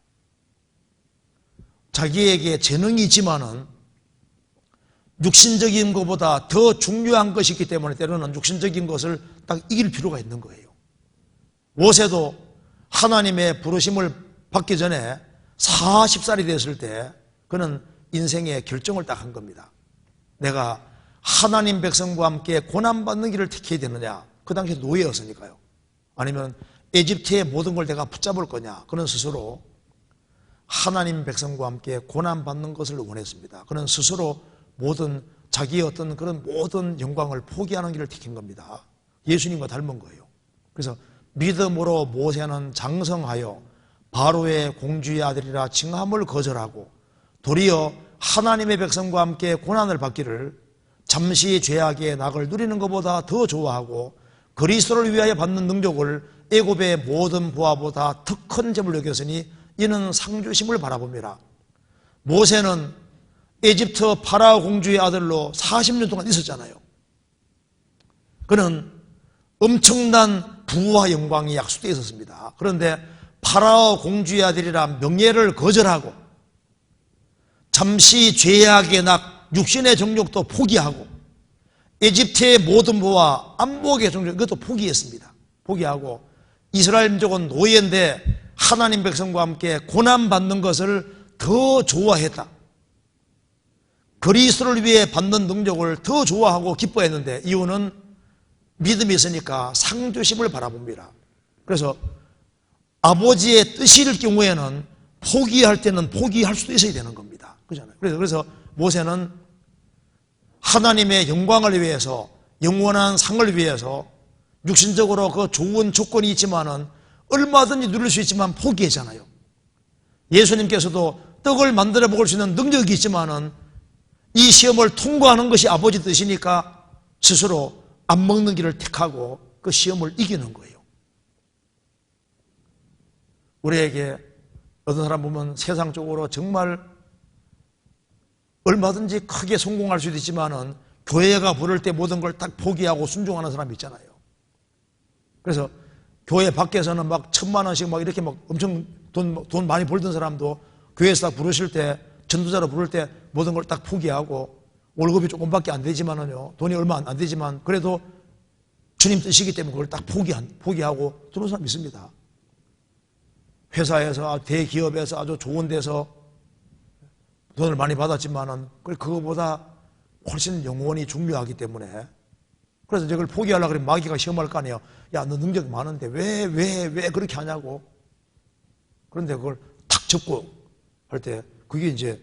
자기에게 재능이 있지만은 육신적인 것보다 더 중요한 것이 있기 때문에 때로는 육신적인 것을 딱 이길 필요가 있는 거예요. 모세도 하나님의 부르심을 받기 전에 40살이 됐을 때 그는 인생의 결정을 딱 한 겁니다. 내가 하나님 백성과 함께 고난받는 길을 택해야 되느냐. 그 당시에 노예였으니까요. 아니면 에집트의 모든 걸 내가 붙잡을 거냐. 그는 스스로 하나님 백성과 함께 고난받는 것을 원했습니다. 그는 스스로 자기의 어떤 그런 모든 영광을 포기하는 길을 택한 겁니다. 예수님과 닮은 거예요. 그래서 믿음으로 모세는 장성하여 바로의 공주의 아들이라 칭함을 거절하고 도리어 하나님의 백성과 함께 고난을 받기를 잠시 죄악의 낙을 누리는 것보다 더 좋아하고 그리스도를 위하여 받는 능력을 애굽의 모든 보화보다 더 큰 점을 여겼으니 이는 상주심을 바라봅니다. 모세는 에집트 파라오 공주의 아들로 40년 동안 있었잖아요. 그는 엄청난 부와 영광이 약속되어 있었습니다. 그런데 파라오 공주의 아들이라 명예를 거절하고 잠시 죄악의 낙, 육신의 정욕도 포기하고 에집트의 모든 부와 안목의 정욕 이것도 포기했습니다. 포기하고 이스라엘 민족은 노예인데 하나님 백성과 함께 고난받는 것을 더 좋아했다. 그리스도를 위해 받는 능력을 더 좋아하고 기뻐했는데 이유는 믿음이 있으니까 상주심을 바라봅니다. 그래서 아버지의 뜻일 경우에는 포기할 때는 포기할 수도 있어야 되는 겁니다. 그렇잖아요. 그래서 모세는 하나님의 영광을 위해서 영원한 상을 위해서 육신적으로 그 좋은 조건이 있지만은 얼마든지 누릴 수 있지만 포기했잖아요. 예수님께서도 떡을 만들어 먹을 수 있는 능력이 있지만은 이 시험을 통과하는 것이 아버지 뜻이니까 스스로 안 먹는 길을 택하고 그 시험을 이기는 거예요. 우리에게 어떤 사람 보면 세상적으로 정말 얼마든지 크게 성공할 수도 있지만은 교회가 부를 때 모든 걸 딱 포기하고 순종하는 사람이 있잖아요. 그래서 교회 밖에서는 막 1,000만 원씩 막 이렇게 막 엄청 돈 많이 벌던 사람도 교회에서 딱 부르실 때 전도자로 부를 때 모든 걸 딱 포기하고 월급이 조금밖에 안 되지만은요 돈이 얼마 안 되지만 그래도 주님 뜻이기 때문에 그걸 딱 포기하고 들어온 사람 있습니다. 회사에서 대기업에서 아주 좋은 데서 돈을 많이 받았지만은 그거보다 훨씬 영원히 중요하기 때문에 그래서 이걸 포기하려고 그러면 마귀가 시험할 거 아니에요. 야, 너 능력이 많은데 왜 그렇게 하냐고. 그런데 그걸 탁 접고 할 때 그게 이제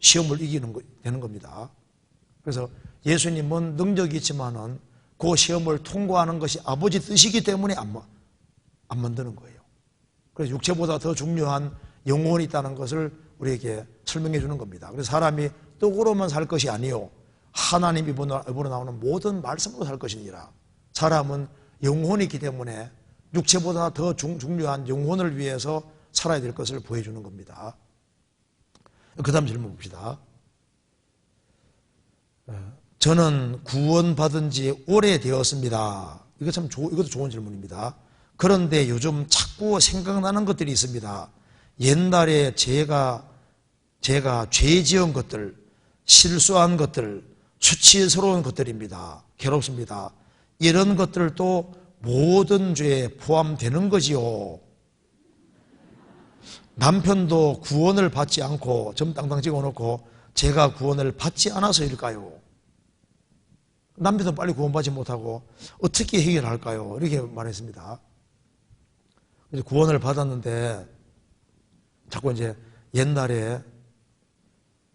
시험을 이기는 되는 겁니다. 그래서 예수님은 능력이 있지만은 그 시험을 통과하는 것이 아버지 뜻이기 때문에 안 만드는 거예요. 그래서 육체보다 더 중요한 영혼이 있다는 것을 우리에게 설명해 주는 겁니다. 그래서 사람이 떡으로만 살 것이 아니요 하나님 입으로 나오는 모든 말씀으로 살 것이니라. 사람은 영혼이 있기 때문에 육체보다 더 중요한 영혼을 위해서 살아야 될 것을 보여주는 겁니다. 그 다음 질문 봅시다. 저는 구원받은 지 오래되었습니다. 이것도 좋은 질문입니다. 그런데 요즘 자꾸 생각나는 것들이 있습니다. 옛날에 제가 죄 지은 것들, 실수한 것들, 수치스러운 것들입니다. 괴롭습니다. 이런 것들도 모든 죄에 포함되는 거지요. 남편도 구원을 받지 않고 점 땅땅 찍어놓고 제가 구원을 받지 않아서일까요? 남편도 빨리 구원받지 못하고 어떻게 해결할까요? 이렇게 말했습니다. 구원을 받았는데 자꾸 이제 옛날에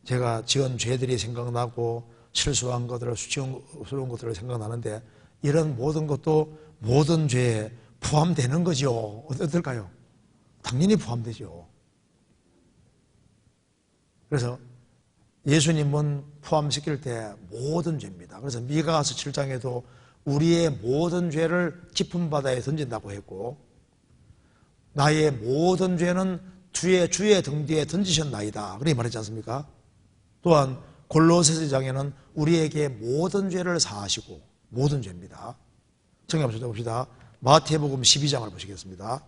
제가 지은 죄들이 생각나고 실수한 것들, 수치스러운 것들을 생각나는데 이런 모든 것도 모든 죄에 포함되는 거죠. 어떨까요? 당연히 포함되죠. 그래서 예수님은 포함시킬 때 모든 죄입니다. 그래서 미가서 7장에도 우리의 모든 죄를 깊은 바다에 던진다고 했고 나의 모든 죄는 주의 등 뒤에 던지셨나이다. 그렇게 말했지 않습니까? 또한 골로새서장에는 우리에게 모든 죄를 사하시고 모든 죄입니다. 정리 한번 찾아봅시다. 마태복음 12장을 보시겠습니다.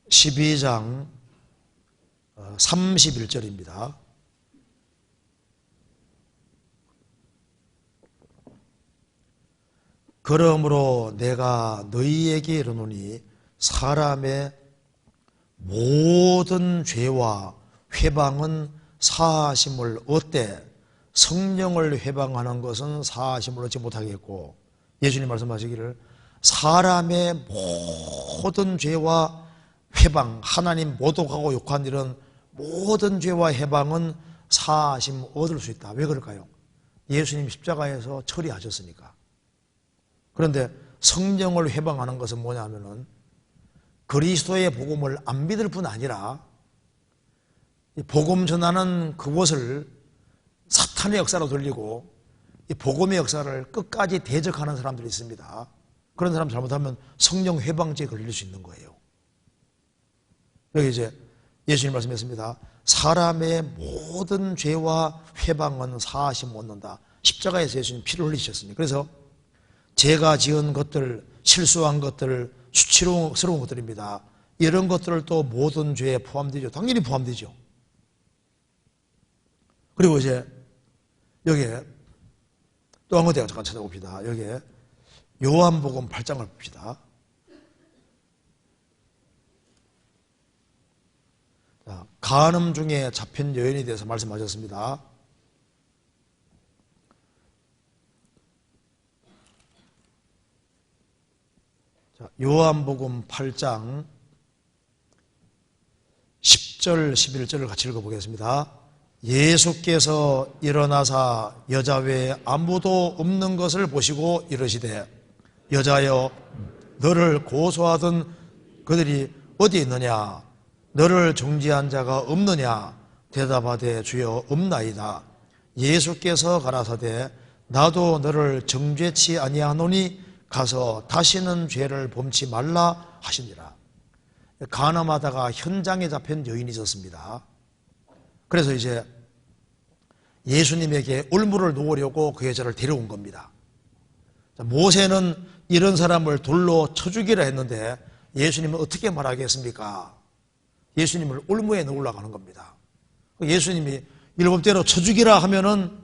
(12장) 31절입니다. 그러므로 내가 너희에게 이르노니 사람의 모든 죄와 회방은 사하심을 얻되 성령을 회방하는 것은 사하심을 얻지 못하겠고 예수님 말씀하시기를 사람의 모든 죄와 회방, 하나님 모독하고 욕한 이런 모든 죄와 해방은 사하심 얻을 수 있다. 왜 그럴까요? 예수님 십자가에서 처리하셨으니까. 그런데 성령을 회방하는 것은 뭐냐면은 그리스도의 복음을 안 믿을 뿐 아니라 복음 전하는 그곳을 사탄의 역사로 돌리고 이 복음의 역사를 끝까지 대적하는 사람들이 있습니다. 그런 사람 잘못하면 성령 회방죄에 걸릴 수 있는 거예요. 여기 이제 예수님 말씀했습니다. 사람의 모든 죄와 회방은 사하심 얻는다. 십자가에서 예수님 피를 흘리셨으니. 그래서 제가 지은 것들, 실수한 것들, 수치스러운 것들입니다. 이런 것들을 또 모든 죄에 포함되죠. 당연히 포함되죠. 그리고 이제 여기에 또 한 군데 잠깐 찾아봅시다. 여기에 요한복음 8장을 봅시다. 자, 간음 중에 잡힌 여인에 대해서 말씀하셨습니다. 자, 요한복음 8장 10절 11절을 같이 읽어보겠습니다. 예수께서 일어나사 여자 외에 아무도 없는 것을 보시고 이르시되 여자여 너를 고소하던 그들이 어디 있느냐? 너를 정죄한 자가 없느냐? 대답하되 주여 없나이다. 예수께서 가라사대 나도 너를 정죄치 아니하노니 가서 다시는 죄를 범치 말라 하시니라. 간음하다가 현장에 잡힌 여인이 있었습니다. 그래서 이제 예수님에게 올무를 놓으려고 그 여자를 데려온 겁니다. 모세는 이런 사람을 돌로 쳐 죽이라 했는데 예수님은 어떻게 말하겠습니까? 예수님을 올무에 넣으려고 하는 겁니다. 예수님이 일곱대로 쳐 죽이라 하면은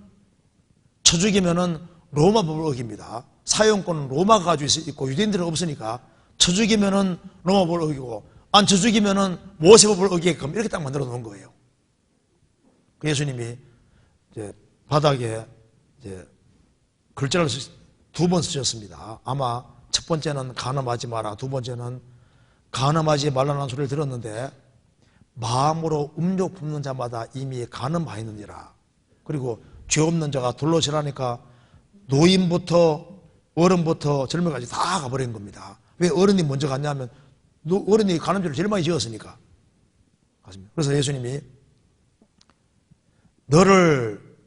쳐 죽이면은 로마 법을 어깁니다. 사형권은 로마가 가지고 있고 유대인들은 없으니까 쳐 죽이면은 로마 법을 어기고 안 쳐 죽이면은 모세법을 어기게끔 이렇게 딱 만들어 놓은 거예요. 예수님이 이제 바닥에 이제 글자를 두 번 쓰셨습니다. 아마 첫 번째는 간음하지 마라, 두 번째는 간음하지 말라는 소리를 들었는데 마음으로 음욕 품는 자마다 이미 간음하였느니라. 그리고 죄 없는 자가 돌로 치라니까 노인부터 어른부터 젊은이까지 다 가버린 겁니다. 왜 어른이 먼저 갔냐면 어른이 간음죄를 제일 많이 지었으니까. 그래서 예수님이 너를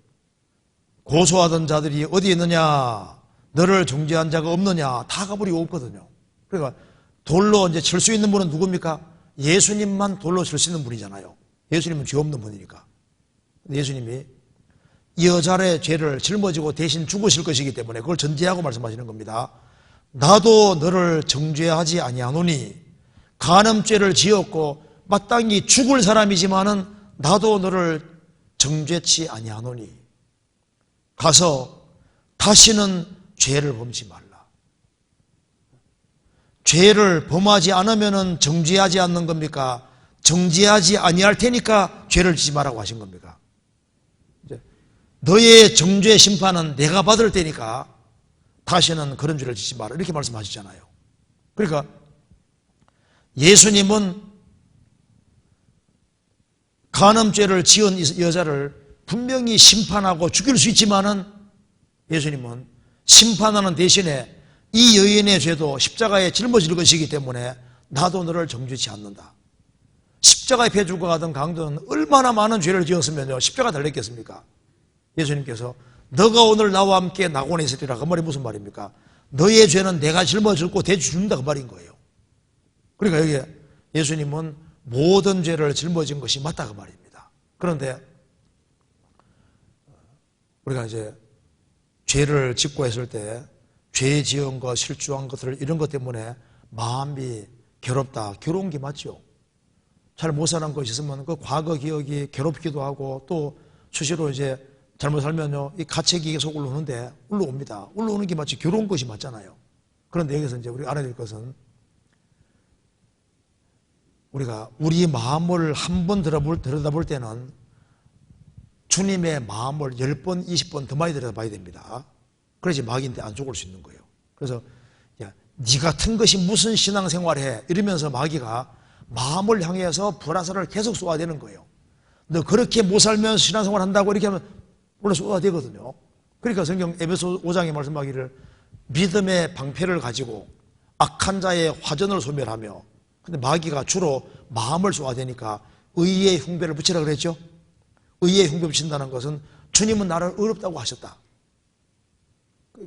고소하던 자들이 어디 있느냐, 너를 정죄한 자가 없느냐, 다 가버리고 없거든요. 그러니까 돌로 이제 칠 수 있는 분은 누굽니까? 예수님만 돌로 칠 수 있는 분이잖아요. 예수님은 죄 없는 분이니까. 예수님이 이 여자의 죄를 짊어지고 대신 죽으실 것이기 때문에 그걸 전제하고 말씀하시는 겁니다. 나도 너를 정죄하지 아니하노니, 간음죄를 지었고 마땅히 죽을 사람이지만은 나도 너를 정죄치 아니하노니 가서 다시는 죄를 범치 말라. 죄를 범하지 않으면은 정죄하지 않는 겁니까? 정죄하지 아니할 테니까 죄를 지지 말라고 하신 겁니까? 너의 정죄 심판은 내가 받을 테니까 다시는 그런 죄를 지지 마라, 이렇게 말씀하시잖아요. 그러니까 예수님은 간음죄를 지은 이 여자를 분명히 심판하고 죽일 수 있지만은 예수님은 심판하는 대신에 이 여인의 죄도 십자가에 짊어질 것이기 때문에 나도 너를 정죄치 않는다. 십자가에 폐죽어 가던 강도는 얼마나 많은 죄를 지었으면요 십자가 달렸겠습니까? 예수님께서 너가 오늘 나와 함께 낙원에 있으리라, 그 말이 무슨 말입니까? 너의 죄는 내가 짊어지고 대주 준다, 그 말인 거예요. 그러니까 여기 예수님은 모든 죄를 짊어진 것이 맞다, 그 말입니다. 그런데 우리가 이제 죄를 짓고 했을 때 죄 지은 것, 실수한 것들, 이런 것 때문에 마음이 괴롭다. 괴로운 게 맞죠. 잘 못 사는 것이 있으면 그 과거 기억이 괴롭기도 하고, 또 수시로 이제 잘못 살면요 이 가책이 계속 올라오는데, 올라옵니다. 올라오는 게 마치 괴로운 것이 맞잖아요. 그런데 여기서 이제 우리가 알아야 될 것은, 우리가 우리 마음을 한번 들여다볼 때는 주님의 마음을 10번, 20번 더 많이 들여다봐야 됩니다. 그래야지 마귀한테 안 속을 수 있는 거예요. 그래서 야, 네 같은 것이 무슨 신앙생활해, 이러면서 마귀가 마음을 향해서 불화살을 계속 쏘아야 되는 거예요. 너 그렇게 못 살면 신앙생활 한다고 이렇게 하면 물론 쏘아야 되거든요. 그러니까 성경 에베소 5장에 말씀하기를 믿음의 방패를 가지고 악한 자의 화전을 소멸하며, 근데 마귀가 주로 마음을 쏘아야 되니까 의의 흉배를 붙이라 그랬죠. 의의 흉배 붙인다는 것은 주님은 나를 어렵다고 하셨다.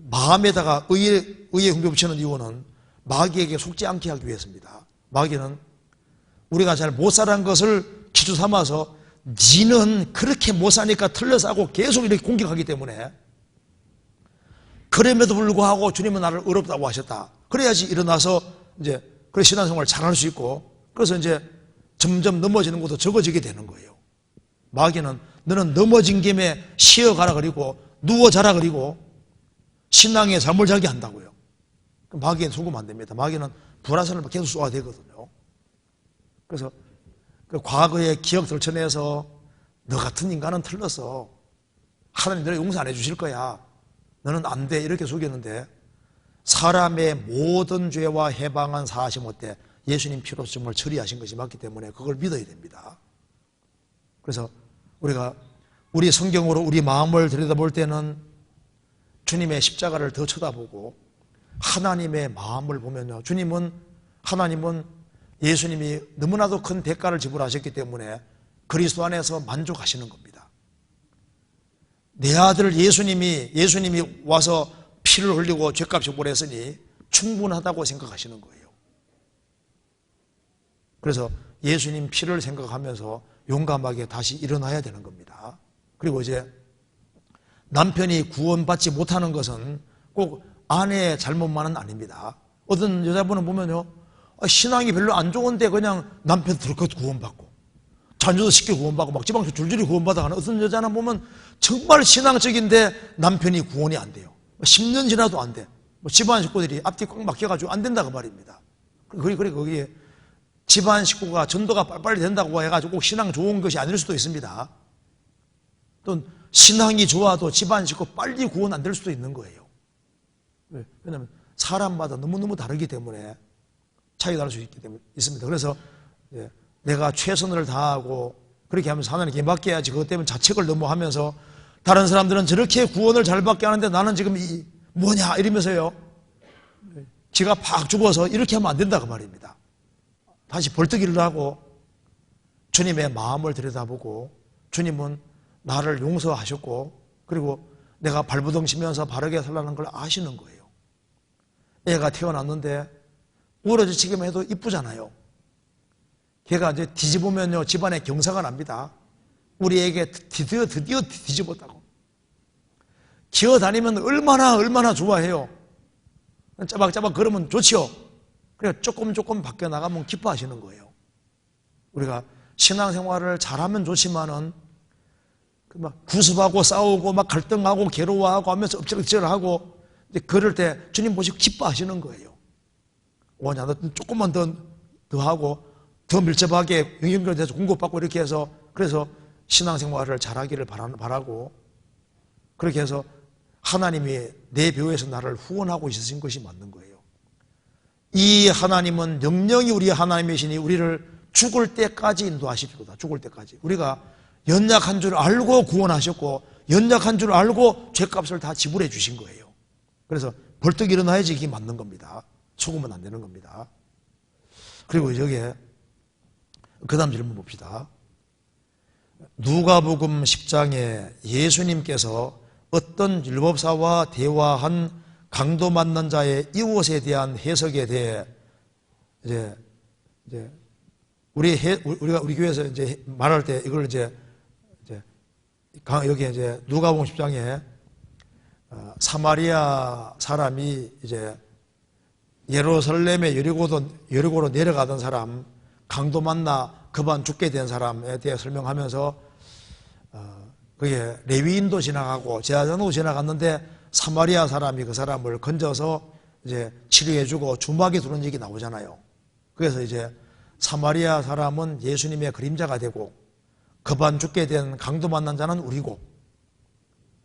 마음에다가 의의 흉배 붙이는 이유는 마귀에게 속지 않게 하기 위해서입니다. 마귀는 우리가 잘 못 살아간 것을 기초 삼아서 니는 그렇게 못 사니까 틀려서 하고 계속 이렇게 공격하기 때문에, 그럼에도 불구하고 주님은 나를 어렵다고 하셨다. 그래야지 일어나서 이제 그래 신앙생활을 잘할 수 있고, 그래서 이제 점점 넘어지는 것도 적어지게 되는 거예요. 마귀는 너는 넘어진 김에 쉬어가라 그리고 누워 자라 그리고 신앙의 잠을 자게 한다고요. 마귀에 속으면 안 됩니다. 마귀는 불화살을 계속 쏘아야 되거든요. 그래서 그 과거의 기억 들춰내서 너 같은 인간은 틀렸어, 하나님 너를 용서 안 해주실 거야, 너는 안 돼, 이렇게 속였는데 사람의 모든 죄와 해방한 사하심 어때? 예수님 피로 정말 처리하신 것이 맞기 때문에 그걸 믿어야 됩니다. 그래서 우리가 우리 성경으로 우리 마음을 들여다볼 때는 주님의 십자가를 더 쳐다보고 하나님의 마음을 보면요, 하나님은 예수님이 너무나도 큰 대가를 지불하셨기 때문에 그리스도 안에서 만족하시는 겁니다. 내 아들 예수님이 와서 피를 흘리고 죄값이 보냈으니 충분하다고 생각하시는 거예요. 그래서 예수님 피를 생각하면서 용감하게 다시 일어나야 되는 겁니다. 그리고 이제 남편이 구원받지 못하는 것은 꼭 아내의 잘못만은 아닙니다. 어떤 여자분은 보면요, 신앙이 별로 안 좋은데 그냥 남편 들것 구원받고 자녀도 쉽게 구원받고 막 지방에서 줄줄이 구원받아가는 어떤 여자는 보면 정말 신앙적인데 남편이 구원이 안 돼요. 10년 지나도 안 돼. 집안 식구들이 앞뒤 꽉 막혀가지고 안 된다, 그 말입니다. 거기에 집안 식구가 전도가 빨리빨리 된다고 해가지고 꼭 신앙 좋은 것이 아닐 수도 있습니다. 또 신앙이 좋아도 집안 식구 빨리 구원 안 될 수도 있는 거예요. 왜냐하면 사람마다 너무너무 다르기 때문에 차이가 날 수 있습니다. 그래서 내가 최선을 다하고 그렇게 하면서 하나님께 맡겨야지, 그것 때문에 자책을 너무 하면서 다른 사람들은 저렇게 구원을 잘 받게 하는데 나는 지금 뭐냐 이러면서요, 지가 팍 죽어서 이렇게 하면 안 된다 그 말입니다. 다시 벌떡 일어나고 주님의 마음을 들여다보고, 주님은 나를 용서하셨고 그리고 내가 발버둥 치면서 바르게 살라는 걸 아시는 거예요. 애가 태어났는데 우러지치기만 해도 이쁘잖아요. 걔가 이제 뒤집으면요 집안에 경사가 납니다. 우리 애게 드디어 뒤집었다고. 기어다니면 얼마나 좋아해요. 짜박짜박 걸으면 좋지요. 그래서 조금 밖에 나가면 기뻐하시는 거예요. 우리가 신앙생활을 잘하면 좋지만은 막 구습하고 싸우고 막 갈등하고 괴로워하고 하면서 엎질럭질하고 그럴 때 주님 보시고 기뻐하시는 거예요. 뭐냐, 너 조금만 더 하고 더 밀접하게 연결돼서 공급받고 이렇게 해서, 그래서 신앙생활을 잘하기를 바라고, 그렇게 해서 하나님이 내 벼에서 나를 후원하고 있으신 것이 맞는 거예요. 이 하나님은 영영이 우리 하나님이시니 우리를 죽을 때까지 인도하시리로다. 죽을 때까지. 우리가 연약한 줄 알고 구원하셨고 연약한 줄 알고 죄값을 다 지불해 주신 거예요. 그래서 벌떡 일어나야지 이게 맞는 겁니다. 속으면 안 되는 겁니다. 그리고 여기에 그 다음 질문 봅시다. 누가복음 10장에 예수님께서 어떤 율법사와 대화한 강도 맞는 자의 이웃에 대한 해석에 대해 이제 우리 교회에서 이제 말할 때 이걸 이제 여기 이제 누가복음 10장에 사마리아 사람이 이제 예루살렘의 여리고로 내려가던 사람, 강도 만나 급한 죽게 된 사람에 대해 설명하면서 그게 레위인도 지나가고 제사장도 지나갔는데 사마리아 사람이 그 사람을 건져서 이제 치료해주고 주막에 두는 얘기 나오잖아요. 그래서 이제 사마리아 사람은 예수님의 그림자가 되고 급한 죽게 된 강도 만난 자는 우리고,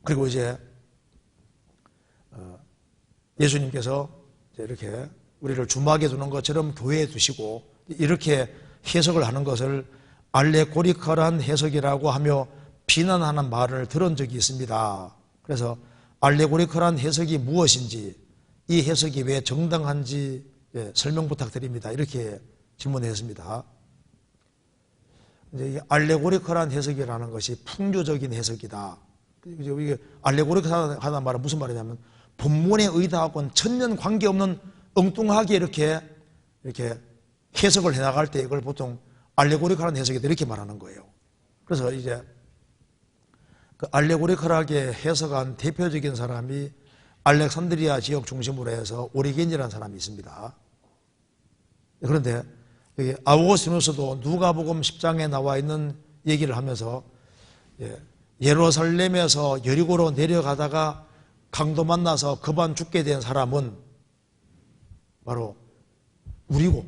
그리고 이제 예수님께서 이렇게 우리를 주막에 두는 것처럼 교회에 두시고 이렇게 해석을 하는 것을 알레고리컬한 해석이라고 하며 비난하는 말을 들은 적이 있습니다. 그래서 알레고리컬한 해석이 무엇인지, 이 해석이 왜 정당한지 설명 부탁드립니다. 이렇게 질문했습니다. 이제 알레고리컬한 해석이라는 것이 풍조적인 해석이다. 이게 알레고리컬하다는 말은 무슨 말이냐면 본문에 의도하고는 전혀 관계없는 엉뚱하게 이렇게 해석을 해나갈 때 이걸 보통 알레고리컬한 해석이다 이렇게 말하는 거예요. 그래서 이제 그 알레고리컬하게 해석한 대표적인 사람이 알렉산드리아 지역 중심으로 해서 오리겐이라는 사람이 있습니다. 그런데 여기 아우구스티누스도 누가복음 10장에 나와 있는 얘기를 하면서 예루살렘에서 여리고로 내려가다가 강도 만나서 급한 죽게 된 사람은 바로 우리고,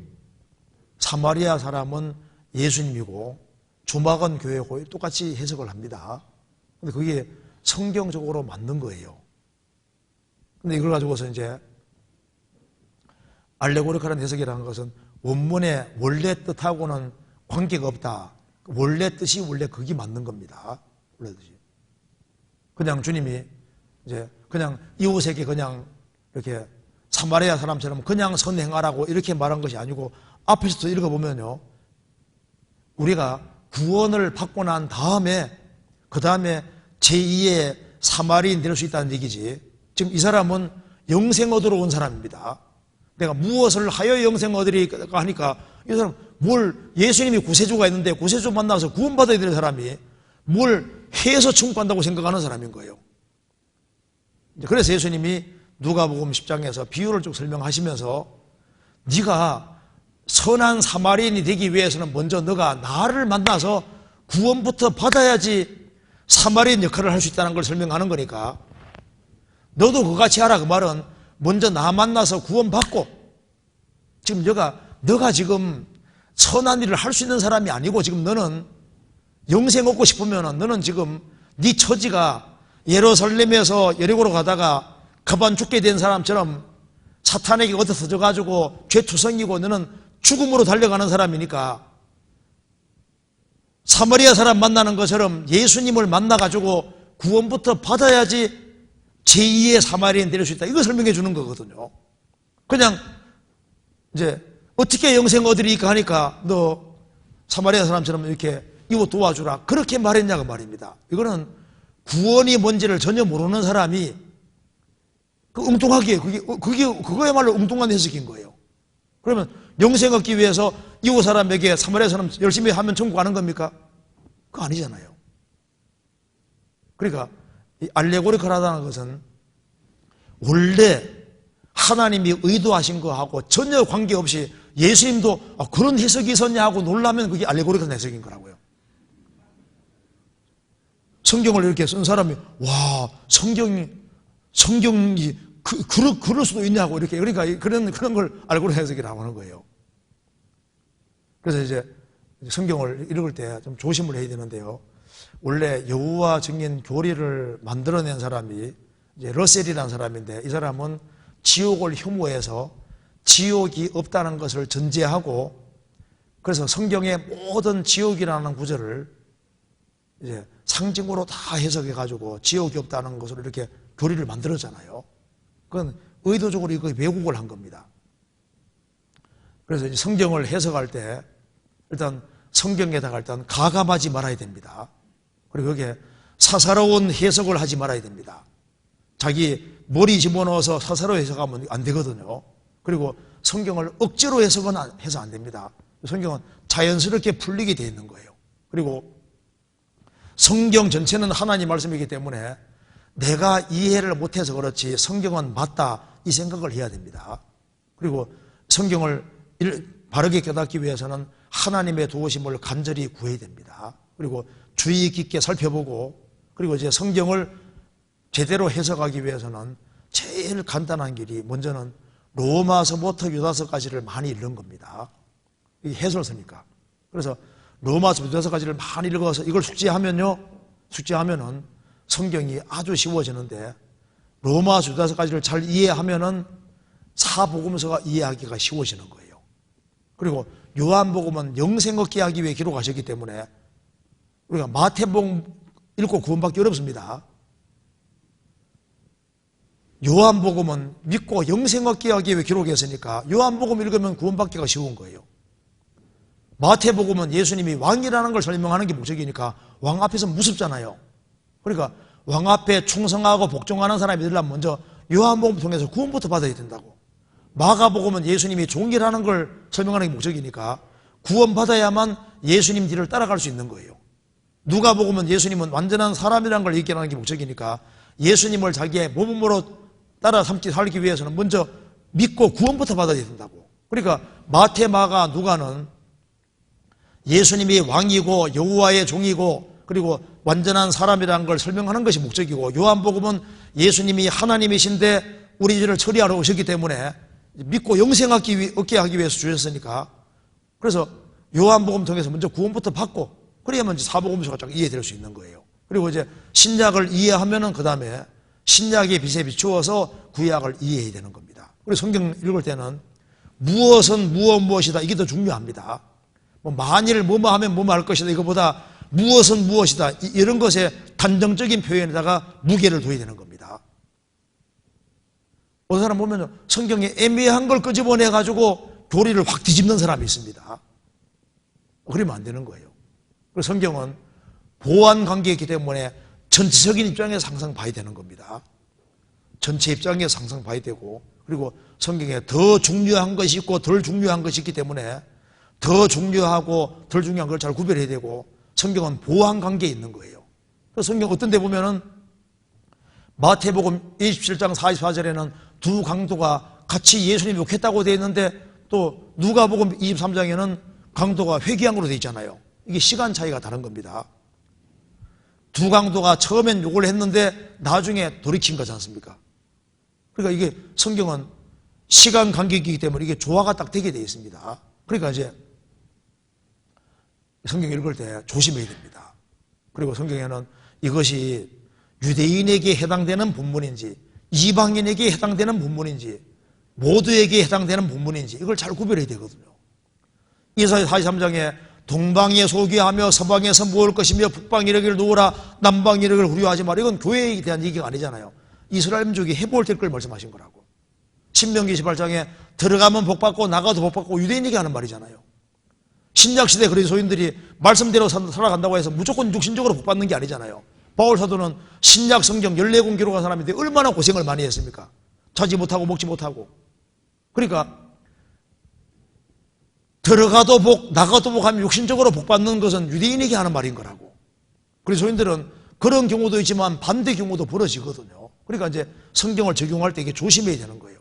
사마리아 사람은 예수님이고, 주막은 교회고, 똑같이 해석을 합니다. 근데 그게 성경적으로 맞는 거예요. 근데 이걸 가지고서 이제 알레고리컬한 해석이라는 것은 원문의 원래 뜻하고는 관계가 없다. 원래 뜻이 원래 그게 맞는 겁니다. 원래 뜻이. 그냥 주님이 이제 그냥 이웃에게 그냥 이렇게 사마리아 사람처럼 그냥 선행하라고 이렇게 말한 것이 아니고, 앞에서도 읽어보면요, 우리가 구원을 받고 난 다음에 그 다음에 제2의 사마리아인 될 수 있다는 얘기지. 지금 이 사람은 영생 얻으러 온 사람입니다. 내가 무엇을 하여 영생 얻으리까 하니까 이 사람 예수님이 구세주가 있는데 구세주 만나서 구원받아야 될 사람이 뭘 해서 천국간다고 생각하는 사람인 거예요. 그래서 예수님이 누가복음 10장에서 비유를 쭉 설명하시면서 네가 선한 사마리아인이 되기 위해서는 먼저 너가 나를 만나서 구원부터 받아야지 사마리아인 역할을 할 수 있다는 걸 설명하는 거니까 너도 그같이 하라. 그 말은 먼저 나 만나서 구원받고, 지금 너가 지금 선한 일을 할 수 있는 사람이 아니고 지금 너는 영생 얻고 싶으면 너는 지금 네 처지가 예루살렘에서 여리고로 가다가 급한 죽게 된 사람처럼 사탄에게 얻어서져 가지고 죄투성이고 너는 죽음으로 달려가는 사람이니까 사마리아 사람 만나는 것처럼 예수님을 만나가지고 구원부터 받아야지 제2의 사마리아인 될 수 있다. 이거 설명해 주는 거거든요. 그냥 이제 어떻게 영생 얻으리까 하니까 너 사마리아 사람처럼 이렇게 이거 도와주라. 그렇게 말했냐고 말입니다. 이거는 구원이 뭔지를 전혀 모르는 사람이 그 엉뚱하게 그거야말로 엉뚱한 해석인 거예요. 그러면 영생 얻기 위해서 이웃 사람에게 사마리아 사람 열심히 하면 천국 가는 겁니까? 그거 아니잖아요. 그러니까 이 알레고리컬하다는 것은 원래 하나님이 의도하신 거하고 전혀 관계없이 예수님도 그런 해석이 있었냐 하고 놀라면 그게 알레고리컬한 해석인 거라고요. 성경을 이렇게 쓴 사람이 와 성경이 그럴 수도 있냐고 이렇게 그러니까 그런 걸 알고리컬 해석이라고 하는 거예요. 그래서 이제 성경을 읽을 때 좀 조심을 해야 되는데요. 원래 여호와 증인 교리를 만들어낸 사람이 이제 러셀이라는 사람인데 이 사람은 지옥을 혐오해서 지옥이 없다는 것을 전제하고 그래서 성경의 모든 지옥이라는 구절을 이제 상징으로 다 해석해 가지고 지옥이 없다는 것으로 이렇게 교리를 만들었잖아요. 그건 의도적으로 이거 왜곡을 한 겁니다. 그래서 이제 성경을 해석할 때 일단 성경에다가 일단 가감하지 말아야 됩니다. 그리고 여기에 사사로운 해석을 하지 말아야 됩니다. 자기 머리 집어넣어서 사사로 해석하면 안 되거든요. 그리고 성경을 억지로 해석은 해서 안 됩니다. 성경은 자연스럽게 풀리게 되어 있는 거예요. 그리고 성경 전체는 하나님 말씀이기 때문에 내가 이해를 못해서 그렇지 성경은 맞다 이 생각을 해야 됩니다. 그리고 성경을 바르게 깨닫기 위해서는 하나님의 도우심을 간절히 구해야 됩니다. 그리고 주의 깊게 살펴보고 그리고 이제 성경을 제대로 해석하기 위해서는 제일 간단한 길이 먼저는 로마서부터 유다서까지를 많이 읽는 겁니다. 이 해설서니까. 그래서 로마서 유다서까지를 많이 읽어서 이걸 숙지하면은 성경이 아주 쉬워지는데 로마서 유다서까지를 잘 이해하면은 사복음서가 이해하기가 쉬워지는 거예요. 그리고 요한복음은 영생 얻게 하기 위해 기록하셨기 때문에 우리가 마태복음 읽고 구원받기 어렵습니다. 요한복음은 믿고 영생 얻게 하기 위해 기록했으니까 요한복음 읽으면 구원받기가 쉬운 거예요. 마태복음은 예수님이 왕이라는 걸 설명하는 게 목적이니까 왕 앞에서 무섭잖아요. 그러니까 왕 앞에 충성하고 복종하는 사람이 되려면 먼저 요한복음 통해서 구원부터 받아야 된다고. 마가복음은 예수님이 종이라는 걸 설명하는 게 목적이니까 구원받아야만 예수님 뒤를 따라갈 수 있는 거예요. 누가복음은 예수님은 완전한 사람이라는 걸 얘기하는 게 목적이니까 예수님을 자기의 몸으로 따라 살기 위해서는 먼저 믿고 구원부터 받아야 된다고. 그러니까 마태, 마가, 누가는 예수님이 왕이고 여호와의 종이고 그리고 완전한 사람이라는 걸 설명하는 것이 목적이고 요한복음은 예수님이 하나님이신데 우리 죄를 처리하러 오셨기 때문에 믿고 영생 얻게 하기 위해서 주셨으니까 그래서 요한복음 통해서 먼저 구원부터 받고 그래야만 이제 사복음서가 쫙 이해될 수 있는 거예요. 그리고 이제 신약을 이해하면은 그 다음에 신약의 빛에 비추어서 구약을 이해해야 되는 겁니다. 그리고 성경 읽을 때는 무엇은 무엇이다 이게 더 중요합니다. 뭐 만일 뭐뭐 하면 뭐뭐 할 것이다 이거보다 무엇은 무엇이다 이런 것에 단정적인 표현에다가 무게를 둬야 되는 겁니다. 어떤 사람 보면 성경에 애매한 걸 끄집어내가지고 교리를 확 뒤집는 사람이 있습니다. 그러면 안 되는 거예요. 그래서 성경은 보완 관계이기 때문에 전체적인 입장에서 항상 봐야 되는 겁니다. 전체 입장에서 항상 봐야 되고 그리고 성경에 더 중요한 것이 있고 덜 중요한 것이 있기 때문에 더 중요하고 덜 중요한 걸 잘 구별해야 되고 성경은 보완 관계에 있는 거예요. 그래서 성경 어떤 데 보면은 마태복음 27장 44절에는 두 강도가 같이 예수님 욕했다고 되어 있는데 또 누가복음 23장에는 강도가 회개한 걸로 되어 있잖아요. 이게 시간 차이가 다른 겁니다. 두 강도가 처음엔 욕을 했는데 나중에 돌이킨 거지 않습니까? 그러니까 이게 성경은 시간 간격이기 때문에 이게 조화가 딱 되게 되어 있습니다. 그러니까 이제 성경 읽을 때 조심해야 됩니다. 그리고 성경에는 이것이 유대인에게 해당되는 본문인지 이방인에게 해당되는 본문인지 모두에게 해당되는 본문인지 이걸 잘 구별해야 되거든요. 이사야 43장에 동방에 소기하며 서방에서 모을 것이며 북방 이르기를 놓으라 남방 이르기를 후려하지 마라. 이건 교회에 대한 얘기가 아니잖아요. 이스라엘 민족이 해볼 걸 말씀하신 거라고. 신명기 28장에 들어가면 복받고 나가도 복받고 유대인에게 하는 말이잖아요. 신약시대 그리스도인들이 말씀대로 살아간다고 해서 무조건 육신적으로 복받는 게 아니잖아요. 바울 사도는 신약 성경 14권 기록한 사람인데 얼마나 고생을 많이 했습니까? 자지 못하고 먹지 못하고. 그러니까 들어가도 복 나가도 복 하면 육신적으로 복받는 것은 유대인에게 하는 말인 거라고. 그리스도인들은 그런 경우도 있지만 반대 경우도 벌어지거든요. 그러니까 이제 성경을 적용할 때 이게 조심해야 되는 거예요.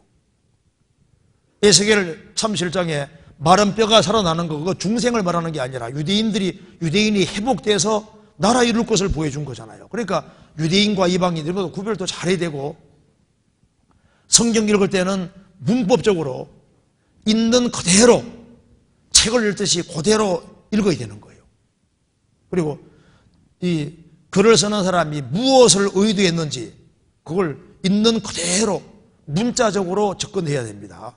에스겔 37장에 마른 뼈가 살아나는 거, 그거 중생을 말하는 게 아니라 유대인이 회복돼서 나라 이룰 것을 보여준 거잖아요. 그러니까 유대인과 이방인들도 구별도 잘해야 되고, 성경 읽을 때는 문법적으로 있는 그대로 책을 읽듯이 그대로 읽어야 되는 거예요. 그리고 이 글을 쓰는 사람이 무엇을 의도했는지 그걸 있는 그대로 문자적으로 접근해야 됩니다.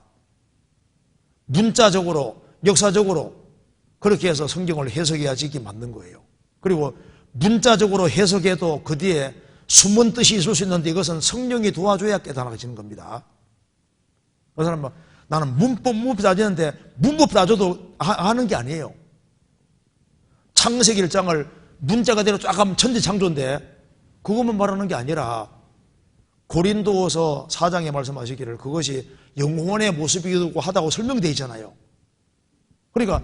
문자적으로, 역사적으로 그렇게 해서 성경을 해석해야지 이게 맞는 거예요. 그리고 문자적으로 해석해도 그 뒤에 숨은 뜻이 있을 수 있는데 이것은 성령이 도와줘야 깨달아지는 겁니다. 그 사람은 나는 문법 따지는데 문법 따져도 하는 게 아니에요. 창세기 1장을 문자 그대로 쫙 하면 천지창조인데 그것만 말하는 게 아니라 고린도서 4장에 말씀하시기를 그것이 영혼의 모습이고 하다고 설명되어 있잖아요. 그러니까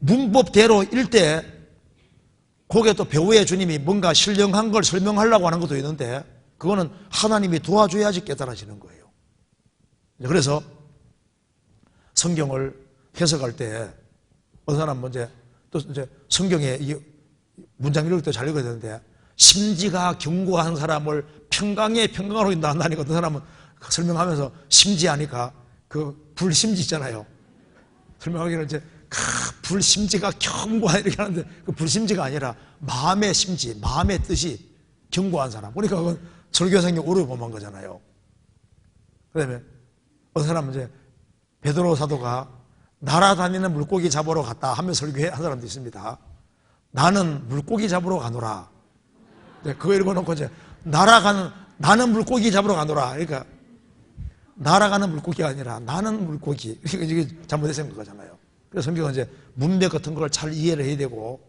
문법대로 읽을 때 거기에 또 배우의 주님이 뭔가 신령한 걸 설명하려고 하는 것도 있는데 그거는 하나님이 도와줘야지 깨달아지는 거예요. 그래서 성경을 해석할 때 어떤 사람은 또 성경에 이 문장 읽을 때 잘 읽어야 되는데 심지가 견고한 사람을 평강으로 인도한다니까 어떤 사람은 설명하면서 심지하니까 그 불심지 있잖아요. 설명하기는 불심지가 견고한 이렇게 하는데 그 불심지가 아니라 마음의 심지, 마음의 뜻이 견고한 사람. 그러니까 그건 설교생이 오류 범한 거잖아요. 그 다음에 어떤 사람은 베드로 사도가 날아다니는 물고기 잡으러 갔다 하며 설교한 사람도 있습니다. 나는 물고기 잡으러 가노라. 그거 읽어놓고 나는 물고기 잡으러 가노라. 그러니까 날아가는 물고기가 아니라 나는 물고기. 이게 잘못된 거잖아요. 그래서 성경은 문맥 같은 걸 잘 이해를 해야 되고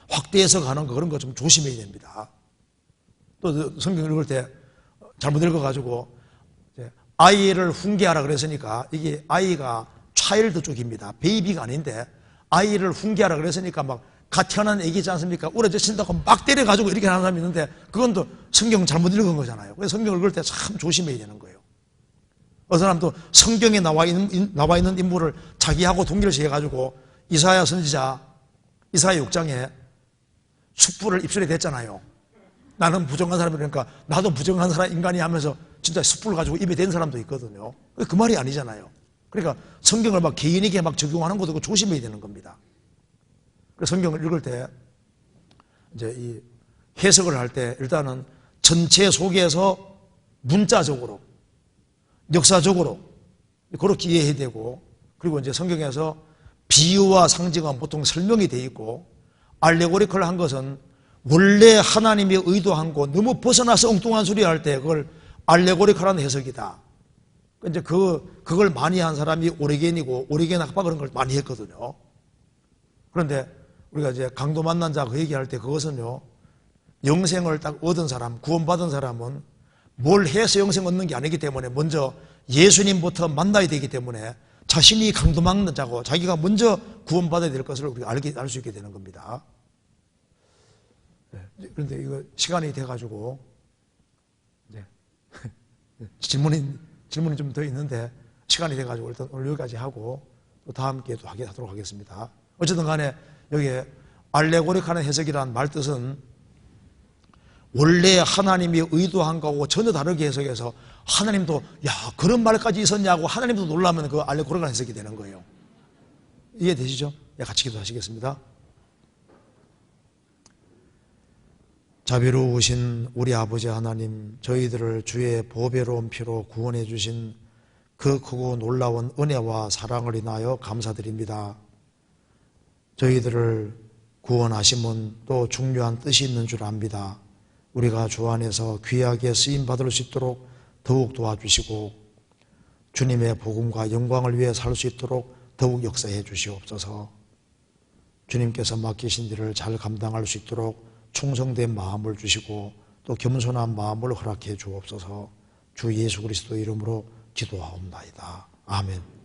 확대해서 가는 거 그런 거 좀 조심해야 됩니다. 또 성경 읽을 때 잘못 읽어가지고 아이를 훈계하라 그랬으니까 이게 아이가 차일드 쪽입니다. 베이비가 아닌데 아이를 훈계하라 그랬으니까 막 갓 태어난 애기지 않습니까? 우러져친다고 막 때려가지고 이렇게 하는 사람이 있는데 그건 또 성경 잘못 읽은 거잖아요. 그래서 성경 읽을 때 참 조심해야 되는 거예요. 어떤 사람도 성경에 나와 있는 인물을 자기하고 동일시해가지고 이사야 선지자 이사야 6장에 숯불을 입술에 댔잖아요. 나는 부정한 사람이니까 나도 부정한 사람 인간이 하면서 진짜 숯불을 가지고 입에 댄 사람도 있거든요. 그 말이 아니잖아요. 그러니까 성경을 막 개인에게 막 적용하는 것도 조심해야 되는 겁니다. 그래서 성경을 읽을 때 이 해석을 할 때 일단은 전체 속에서 문자적으로 역사적으로 그렇게 이해해야 되고 그리고 성경에서 비유와 상징은 보통 설명이 되어 있고 알레고리컬 한 것은 원래 하나님이 의도한 거 너무 벗어나서 엉뚱한 소리 할 때 그걸 알레고리컬한 해석이다. 그걸 많이 한 사람이 오리겐이고 오리겐 학파 그런 걸 많이 했거든요. 그런데 우리가 강도 만난 자 그 얘기할 때 그것은요 영생을 딱 얻은 사람 구원받은 사람은 뭘 해서 영생 얻는 게 아니기 때문에 먼저 예수님부터 만나야 되기 때문에 자신이 강도 막는 자고 자기가 먼저 구원받아야 될 것을 우리가 알 수 있게 되는 겁니다. 그런데 이거 시간이 돼가지고 질문이 좀 더 있는데 시간이 돼가지고 일단 오늘 여기까지 하고 또 다음 기회에 또 하도록 하겠습니다. 어쨌든 간에 여기에 알레고리카는 해석이라는 말 뜻은 원래 하나님이 의도한 거하고 전혀 다르게 해석해서 하나님도 그런 말까지 있었냐고 하나님도 놀라면 그 알레고리카 해석이 되는 거예요. 이해되시죠? 같이 기도하시겠습니다. 자비로우신 우리 아버지 하나님, 저희들을 주의 보배로운 피로 구원해 주신 그 크고 놀라운 은혜와 사랑을 인하여 감사드립니다. 저희들을 구원하심은 또 중요한 뜻이 있는 줄 압니다. 우리가 주 안에서 귀하게 쓰임받을 수 있도록 더욱 도와주시고 주님의 복음과 영광을 위해 살 수 있도록 더욱 역사해 주시옵소서. 주님께서 맡기신 일을 잘 감당할 수 있도록 충성된 마음을 주시고 또 겸손한 마음을 허락해 주옵소서. 주 예수 그리스도 이름으로 기도하옵나이다. 아멘.